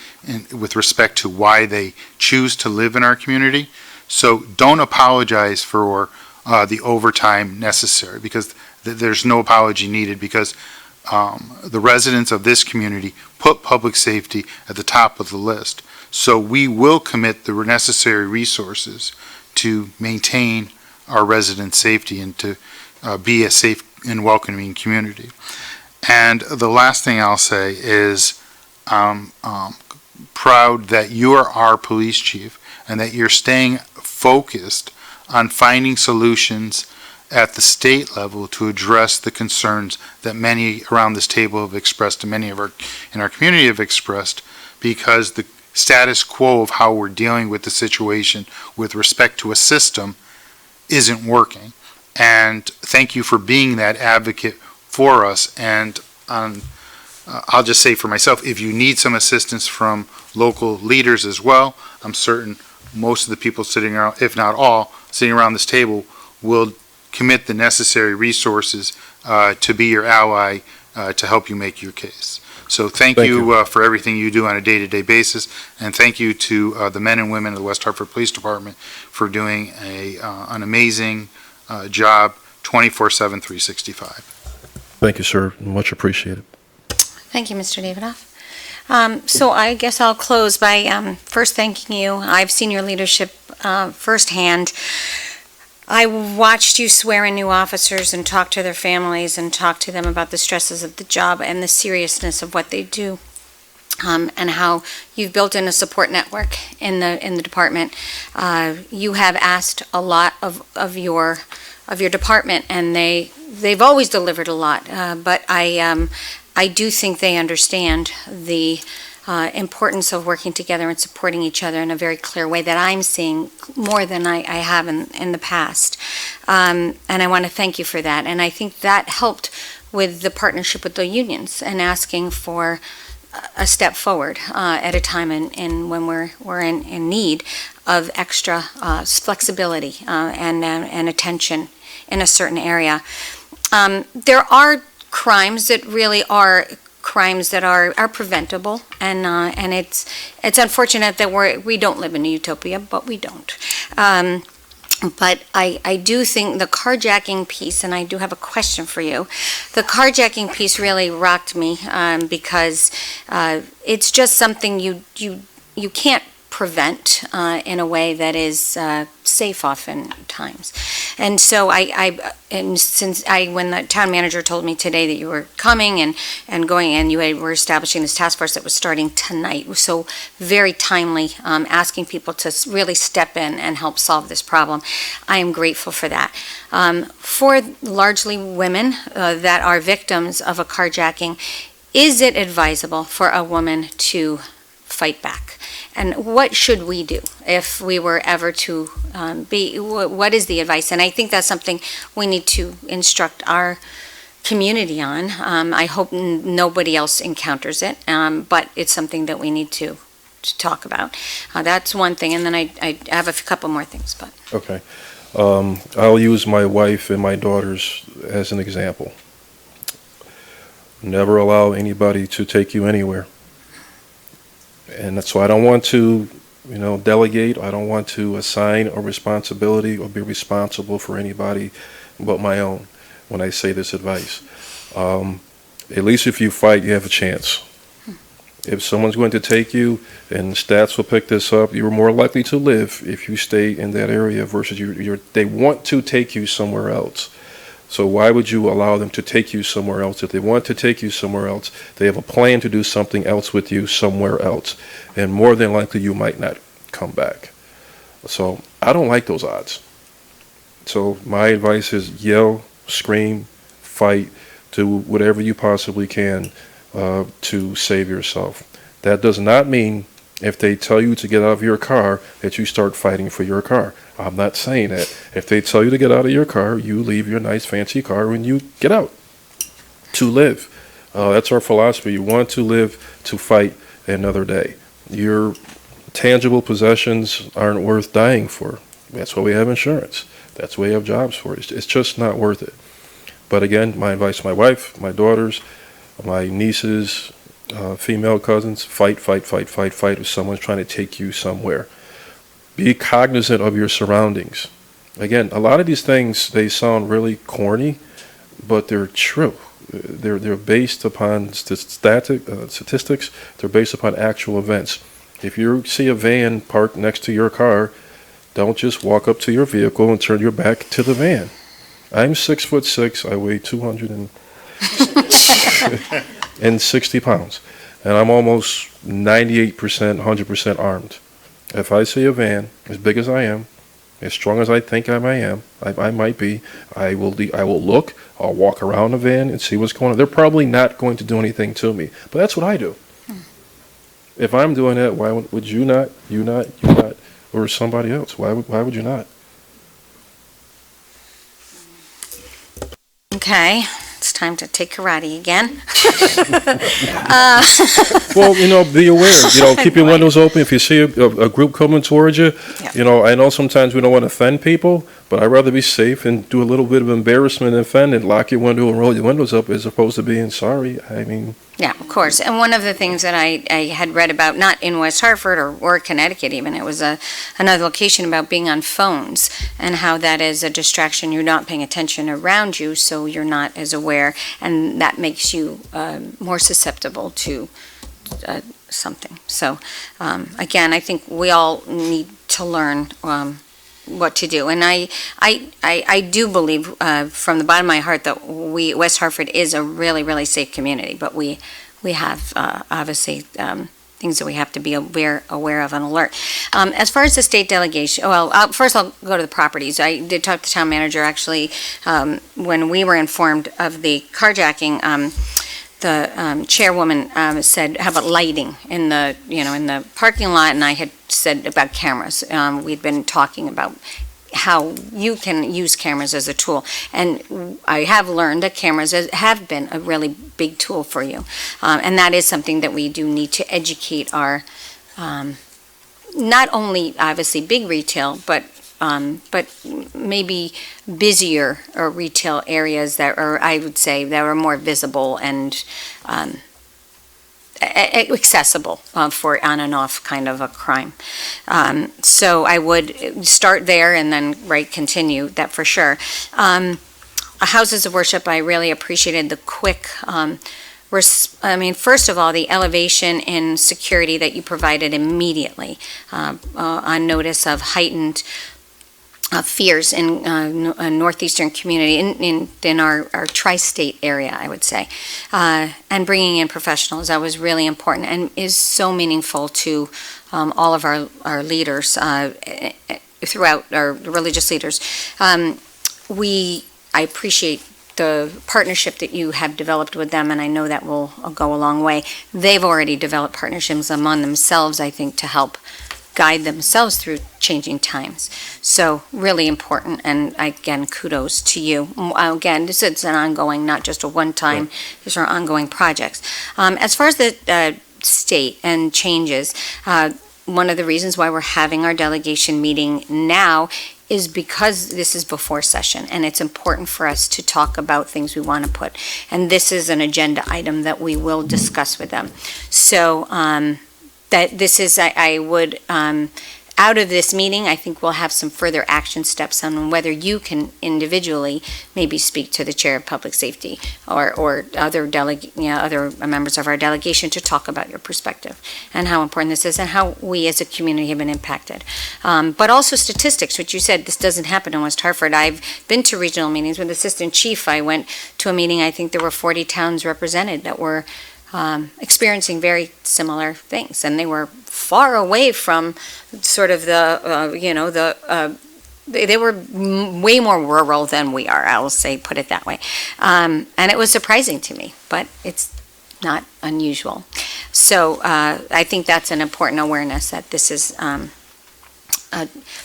with respect to why they choose to live in our community. So don't apologize for the overtime necessary, because there's no apology needed, because the residents of this community put public safety at the top of the list. So we will commit the necessary resources to maintain our residents' safety and to be a safe and welcoming community. And the last thing I'll say is I'm proud that you are our police chief and that you're staying focused on finding solutions at the state level to address the concerns that many around this table have expressed and many of our in our community have expressed, because the status quo of how we're dealing with the situation with respect to a system isn't working. And thank you for being that advocate for us. And I'll just say for myself, if you need some assistance from local leaders as well, I'm certain most of the people sitting around, if not all, sitting around this table will commit the necessary resources to be your ally to help you make your case. So thank you for everything you do on a day-to-day basis, and thank you to the men and women of the West Hartford Police Department for doing an amazing job 24/7, 365. Thank you, sir. Much appreciated. Thank you, Mr. Davidoff. So I guess I'll close by first thanking you. I've seen your leadership firsthand. I watched you swear in new officers and talk to their families and talk to them about the stresses of the job and the seriousness of what they do, and how you've built in a support network in the department. You have asked a lot of your department, and they've always delivered a lot. But I do think they understand the importance of working together and supporting each other in a very clear way that I'm seeing more than I have in the past. And I want to thank you for that. And I think that helped with the partnership with the unions and asking for a step forward at a time in when we're in need of extra flexibility and attention in a certain area. There are crimes that really are crimes that are preventable, and it's unfortunate that we don't live in a utopia, but we don't. But I do think the carjacking piece, and I do have a question for you. The carjacking piece really rocked me because it's just something you can't prevent in a way that is safe oftentimes. And so when the town manager told me today that you were coming and going, and you were establishing this task force that was starting tonight, it was so very timely, asking people to really step in and help solve this problem. I am grateful for that. For largely women that are victims of a carjacking, is it advisable for a woman to fight back? And what should we do if we were ever to what is the advice? And I think that's something we need to instruct our community on. I hope nobody else encounters it, but it's something that we need to talk about. That's one thing, and then I have a couple more things. But Okay. I'll use my wife and my daughters as an example. Never allow anybody to take you anywhere. And that's why I don't want to, delegate. I don't want to assign a responsibility or be responsible for anybody but my own when I say this advice. At least if you fight, you have a chance. If someone's going to take you, and stats will pick this up, you're more likely to live if you stay in that area versus they want to take you somewhere else. So why would you allow them to take you somewhere else? If they want to take you somewhere else, they have a plan to do something else with you somewhere else. And more than likely, you might not come back. So I don't like those odds. So my advice is yell, scream, fight, do whatever you possibly can to save yourself. That does not mean if they tell you to get out of your car that you start fighting for your car. I'm not saying that. If they tell you to get out of your car, you leave your nice fancy car and you get out to live. That's our philosophy. You want to live to fight another day. Your tangible possessions aren't worth dying for. That's why we have insurance. That's why we have jobs for. It's just not worth it. But again, my advice to my wife, my daughters, my nieces, female cousins, fight if someone's trying to take you somewhere. Be cognizant of your surroundings. Again, a lot of these things, they sound really corny, but they're true. They're based upon statistics. They're based upon actual events. If you see a van parked next to your car, don't just walk up to your vehicle and turn your back to the van. I'm 6'6". I weigh 260 pounds, and I'm almost 98%, 100% armed. If I see a van as big as I am, as strong as I think I might be, I will look, I'll walk around the van and see what's going on. They're probably not going to do anything to me, but that's what I do. If I'm doing that, why would you not, or somebody else? Why would you not? okay, it's time to take karate again. Well, be aware. Keep your windows open. If you see a group coming towards you, I know sometimes we don't want to offend people, but I'd rather be safe and do a little bit of embarrassment than offend and lock your window and roll your windows up as opposed to being sorry. I mean. Yeah, of course. And one of the things that I had read about, not in West Hartford or Connecticut even, it was another location about being on phones and how that is a distraction. You're not paying attention around you, so you're not as aware, and that makes you more susceptible to something. So, again, I think we all need to learn what to do. And I do believe from the bottom of my heart that West Hartford is a really, really safe community, but we have obviously things that we have to be aware of and alert. As far as the state delegation, first I'll go to the properties. I did talk to the town manager actually when we were informed of the carjacking. The chairwoman said, "How about lighting in the parking lot?" And I had said about cameras. We'd been talking about how you can use cameras as a tool, and I have learned that cameras have been a really big tool for you, and that is something that we do need to educate our not only obviously big retail, but maybe busier or retail areas that are, I would say, that are more visible and accessible for on and off kind of a crime. So I would start there and then continue that for sure. Houses of worship, I really appreciated the quick first of all, the elevation in security that you provided immediately on notice of heightened fears in northeastern community, in our tri-state area, I would say, and bringing in professionals. That was really important and is so meaningful to all of our leaders throughout our religious leaders. I appreciate the partnership that you have developed with them, and I know that will go a long way. They've already developed partnerships among themselves, I think, to help guide themselves through changing times. So really important, and again, kudos to you. Again, this is an ongoing, not just a one-time, these are ongoing projects. As far as the state and changes, one of the reasons why we're having our delegation meeting now is because this is before session, and it's important for us to talk about things we want to put. And this is an agenda item that we will discuss with them. So, that this is, I would, out of this meeting, I think we'll have some further action steps on whether you can individually maybe speak to the chair of public safety or other other members of our delegation to talk about your perspective and how important this is and how we as a community have been impacted. But also statistics, which you said this doesn't happen in West Hartford. I've been to regional meetings with assistant chief. I went to a meeting, I think there were 40 towns represented that were experiencing very similar things, and they were far away from sort of they were way more rural than we are, I will say, put it that way. And it was surprising to me, but it's not unusual. So I think that's an important awareness that this is.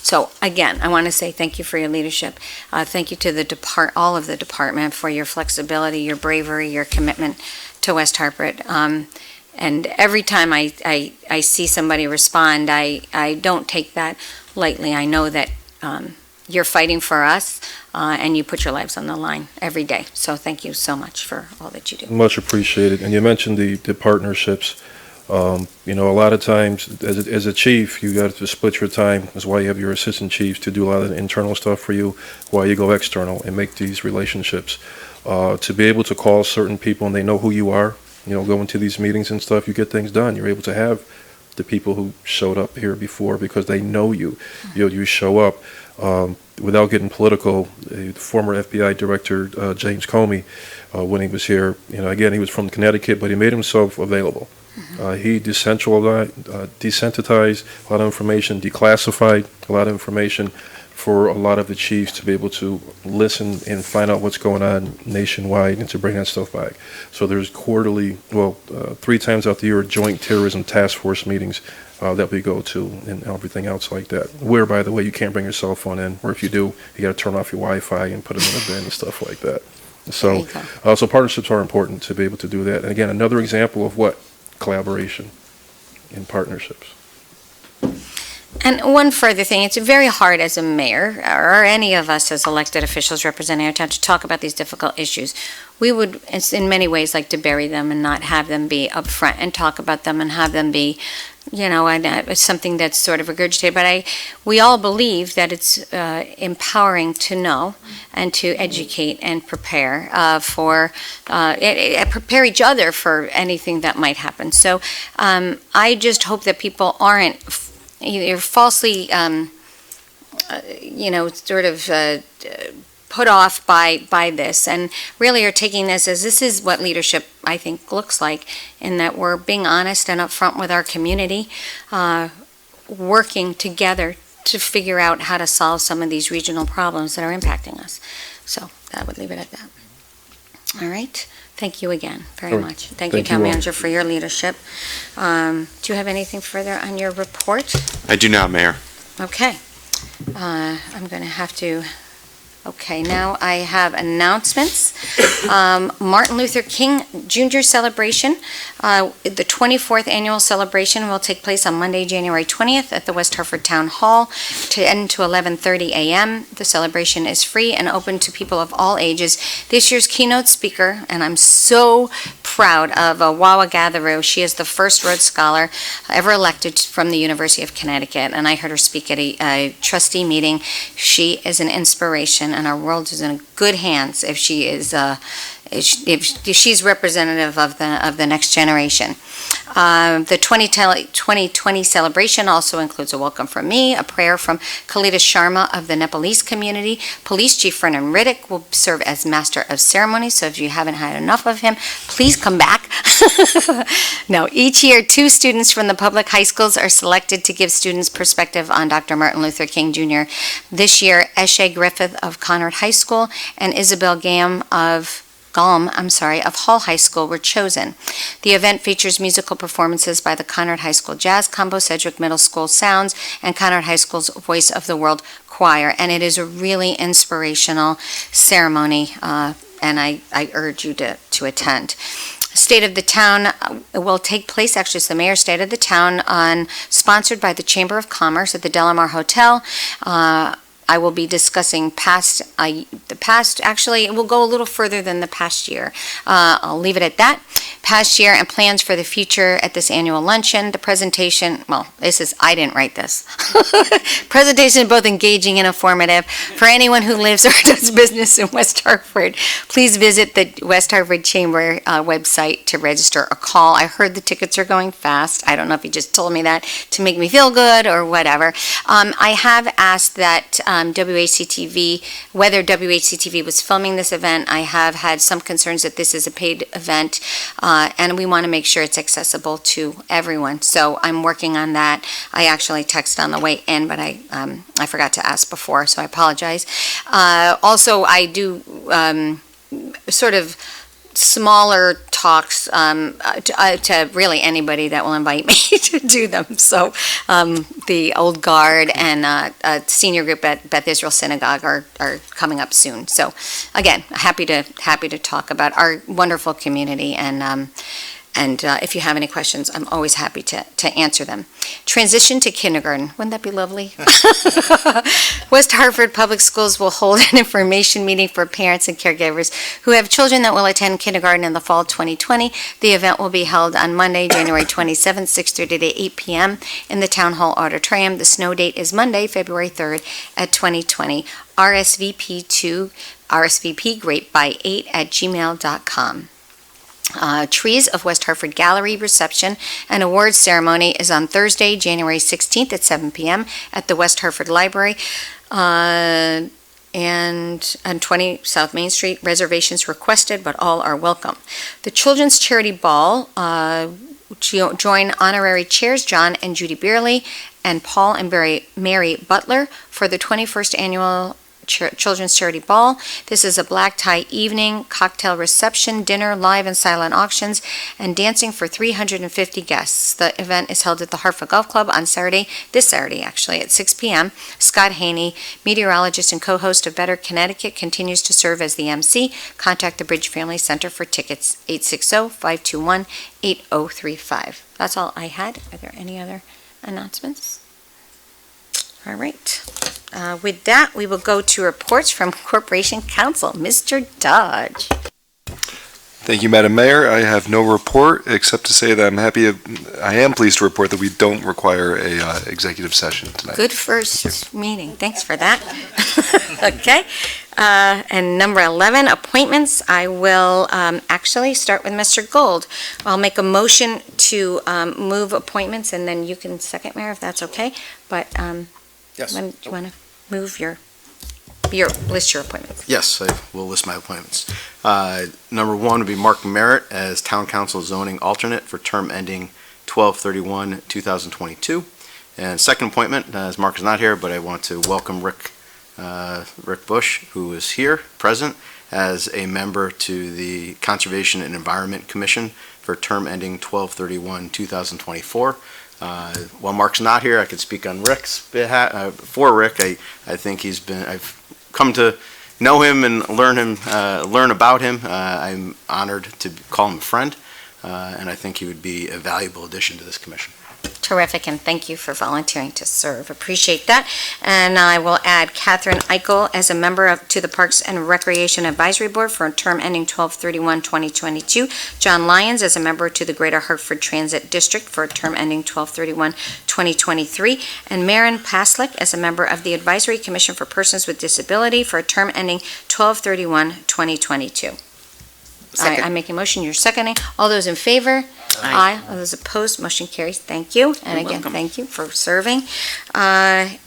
So again, I want to say thank you for your leadership. Thank you to all of the department for your flexibility, your bravery, your commitment to West Hartford. And every time I see somebody respond, I don't take that lightly. I know that you're fighting for us, and you put your lives on the line every day. So thank you so much for all that you do. Much appreciated. And you mentioned the partnerships. A lot of times as a chief, you got to split your time. That's why you have your assistant chiefs to do a lot of the internal stuff for you while you go external and make these relationships. To be able to call certain people and they know who you are, go into these meetings and stuff, you get things done. You're able to have the people who showed up here before because they know you. You show up. Without getting political, the former FBI director, James Comey, when he was here, again, he was from Connecticut, but he made himself available. He desensitized a lot of information, declassified a lot of information for a lot of the chiefs to be able to listen and find out what's going on nationwide and to bring that stuff back. So there's quarterly, 3 times out the year, joint terrorism task force meetings that we go to and everything else like that. Where, by the way, you can't bring your cell phone in, or if you do, you got to turn off your Wi-Fi and put it in a bin and stuff like that. So, so partnerships are important to be able to do that. And again, another example of what? Collaboration in partnerships. And one further thing, it's very hard as a mayor or any of us as elected officials representing our town to talk about these difficult issues. We would, in many ways, like to bury them and not have them be upfront and talk about them and have them be and it's something that's sort of regurgitated, but we all believe that it's empowering to know and to educate and prepare prepare each other for anything that might happen. So I just hope that people aren't either falsely, sort of put off by this, and really are taking this is what leadership, I think, looks like, in that we're being honest and upfront with our community, working together to figure out how to solve some of these regional problems that are impacting us. So I would leave it at that. All right. Thank you again very All right. much. Thank you, Thank Town you all. Manager, for your leadership. Do you have anything further on your report? I do not, Mayor. Okay. I'm going to have to, okay, now I have announcements. Martin Luther King Jr. celebration, the 24th annual celebration will take place on Monday, January 20th at the West Hartford Town Hall, 10 to 11:30 a.m. The celebration is free and open to people of all ages. This year's keynote speaker, and I'm so proud of Wawa Gatheru. She is the first Rhodes Scholar ever elected from the University of Connecticut, and I heard her speak at a trustee meeting. She is an inspiration, and our world is in good hands if she is if she's representative of the next generation. The 2020 celebration also includes a welcome from me, a prayer from Kalita Sharma of the Nepalese community. Police Chief Fernan Riddick will serve as Master of Ceremonies, so if you haven't had enough of him, please come back. No, each year, 2 students from the public high schools are selected to give students perspective on Dr. Martin Luther King Jr. This year, Eshe Griffith of Conard High School and Isabel Gam of Hall High School were chosen. The event features musical performances by the Conard High School Jazz Combo, Sedgwick Middle School Sounds, and Conard High School's Voice of the World Choir, and it is a really inspirational ceremony, and I urge you to attend. State of the Town will take place, actually it's the Mayor's State of the Town, sponsored by the Chamber of Commerce at the Delamar Hotel. I will be discussing actually, it will go a little further than the past year. I'll leave it at that. Past year and plans for the future at this annual luncheon. The presentation, I didn't write this. Presentation is both engaging and informative. For anyone who lives or does business in West Hartford, please visit the West Hartford Chamber website to register or call. I heard the tickets are going fast. I don't know if he just told me that to make me feel good or whatever. I have asked that WHCTV, whether WHCTV was filming this event. I have had some concerns that this is a paid event, and we want to make sure it's accessible to everyone. So I'm working on that. I actually texted on the way in, but I forgot to ask before, so I apologize. Also, I do sort of smaller talks to really anybody that will invite me to do them. So the Old Guard and a senior group at Beth Israel Synagogue are coming up soon. So again, happy to talk about our wonderful community, and if you have any questions, I'm always happy to answer them. Transition to kindergarten. Wouldn't that be lovely? West Hartford Public Schools will hold an information meeting for parents and caregivers who have children that will attend kindergarten in the fall 2020. The event will be held on Monday, January 27th, 6:30 to 8 p.m. in the Town Hall Auditorium. The snow date is Monday, February 3rd at 2020. RSVP greatby8@gmail.com. Trees of West Hartford Gallery reception and awards ceremony is on Thursday, January 16th at 7 p.m. at the West Hartford Library and on 20 South Main Street. Reservations requested, but all are welcome. The Children's Charity Ball, join honorary chairs John and Judy Beerley and Paul and Mary Butler for the 21st annual Children's Charity Ball. This is a black tie evening, cocktail reception, dinner, live and silent auctions, and dancing for 350 guests. The event is held at the Hartford Golf Club on this Saturday actually, at 6 p.m. Scott Haney, meteorologist and co-host of Better Connecticut, continues to serve as the MC. Contact the Bridge Family Center for tickets, 860-521-8035. That's all I had. Are there any other announcements? All right. With that, we will go to reports from Corporation Counsel. Mr. Dodge. Thank you, Madam Mayor. I have no report, except to say that I am pleased to report that we don't require a executive session tonight. Good first meeting. Thanks for that. Okay. And number 11, appointments. I will actually start with Mr. Gold. I'll make a motion to move appointments, and then you can second, Mayor, if that's okay. But Yes. do you want to move list your appointments? Yes, I will list my appointments. Number 1 would be Mark Merritt as Town Council Zoning Alternate for term ending 12/31/2022. And second appointment, as Mark is not here, but I want to welcome Rick Bush, who is here, present, as a member to the Conservation and Environment Commission for term ending 12/31/2024. While Mark's not here, I could speak on Rick's behalf. For Rick, I think I've come to know him and learn about him. I'm honored to call him a friend, and I think he would be a valuable addition to this commission. Terrific, and thank you for volunteering to serve. Appreciate that. And I will add Catherine Eichel as a member to the Parks and Recreation Advisory Board for a term ending 12/31/2022. John Lyons as a member to the Greater Hartford Transit District for a term ending 12/31/2023. And Maren Paslick as a member of the Advisory Commission for Persons with Disability for a term ending 12/31/2022. I'm making a motion, you're seconding. All those in favor? Aye. All those opposed, motion carries. Thank you. And You're again, welcome. thank you for serving. And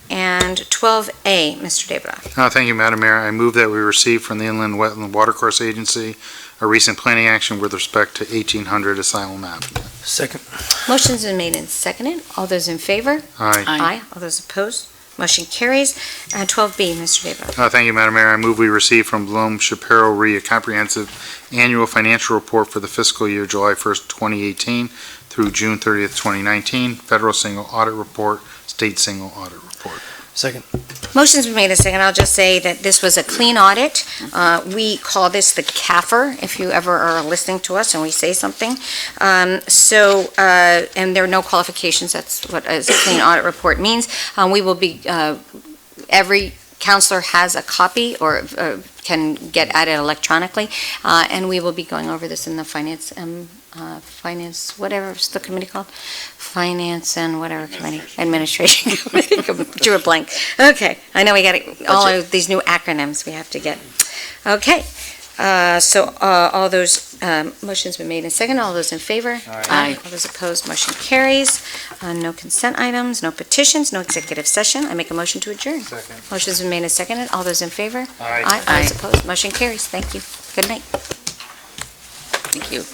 12A, Mr. Davidoff. Thank you, Madam Mayor. I move that we receive from the Inland Wetland Watercourse Agency a recent planning action with respect to 1800 Asylum Avenue. Second. Motion's been made and seconded. All those in favor? Aye. Aye. All those opposed, motion carries. 12B, Mr. Davidoff. Thank you, Madam Mayor. I move we receive from Blum, Shapiro, a comprehensive annual financial report for the fiscal year July 1st, 2018 through June 30th, 2019, federal single audit report, state single audit report. Second. Motion's been made and seconded. I'll just say that this was a clean audit. We call this the CAFR, if you ever are listening to us and we say something. And there are no qualifications. That's what a clean audit report means. We will be, every counselor has a copy or can get at it electronically, and we will be going over this in the finance, whatever's the committee called? Finance and whatever committee, administration committee, drew a blank. Okay, I know we got all of these new acronyms we have to get. Okay, so all those motions been made and seconded. All those in favor? Aye. All those opposed, motion carries. No consent items, no petitions, no executive session. I make a motion to adjourn. Second. Motion's been made and seconded. All those in favor? Aye. All those opposed, motion carries. Thank you. Good night. Thank you.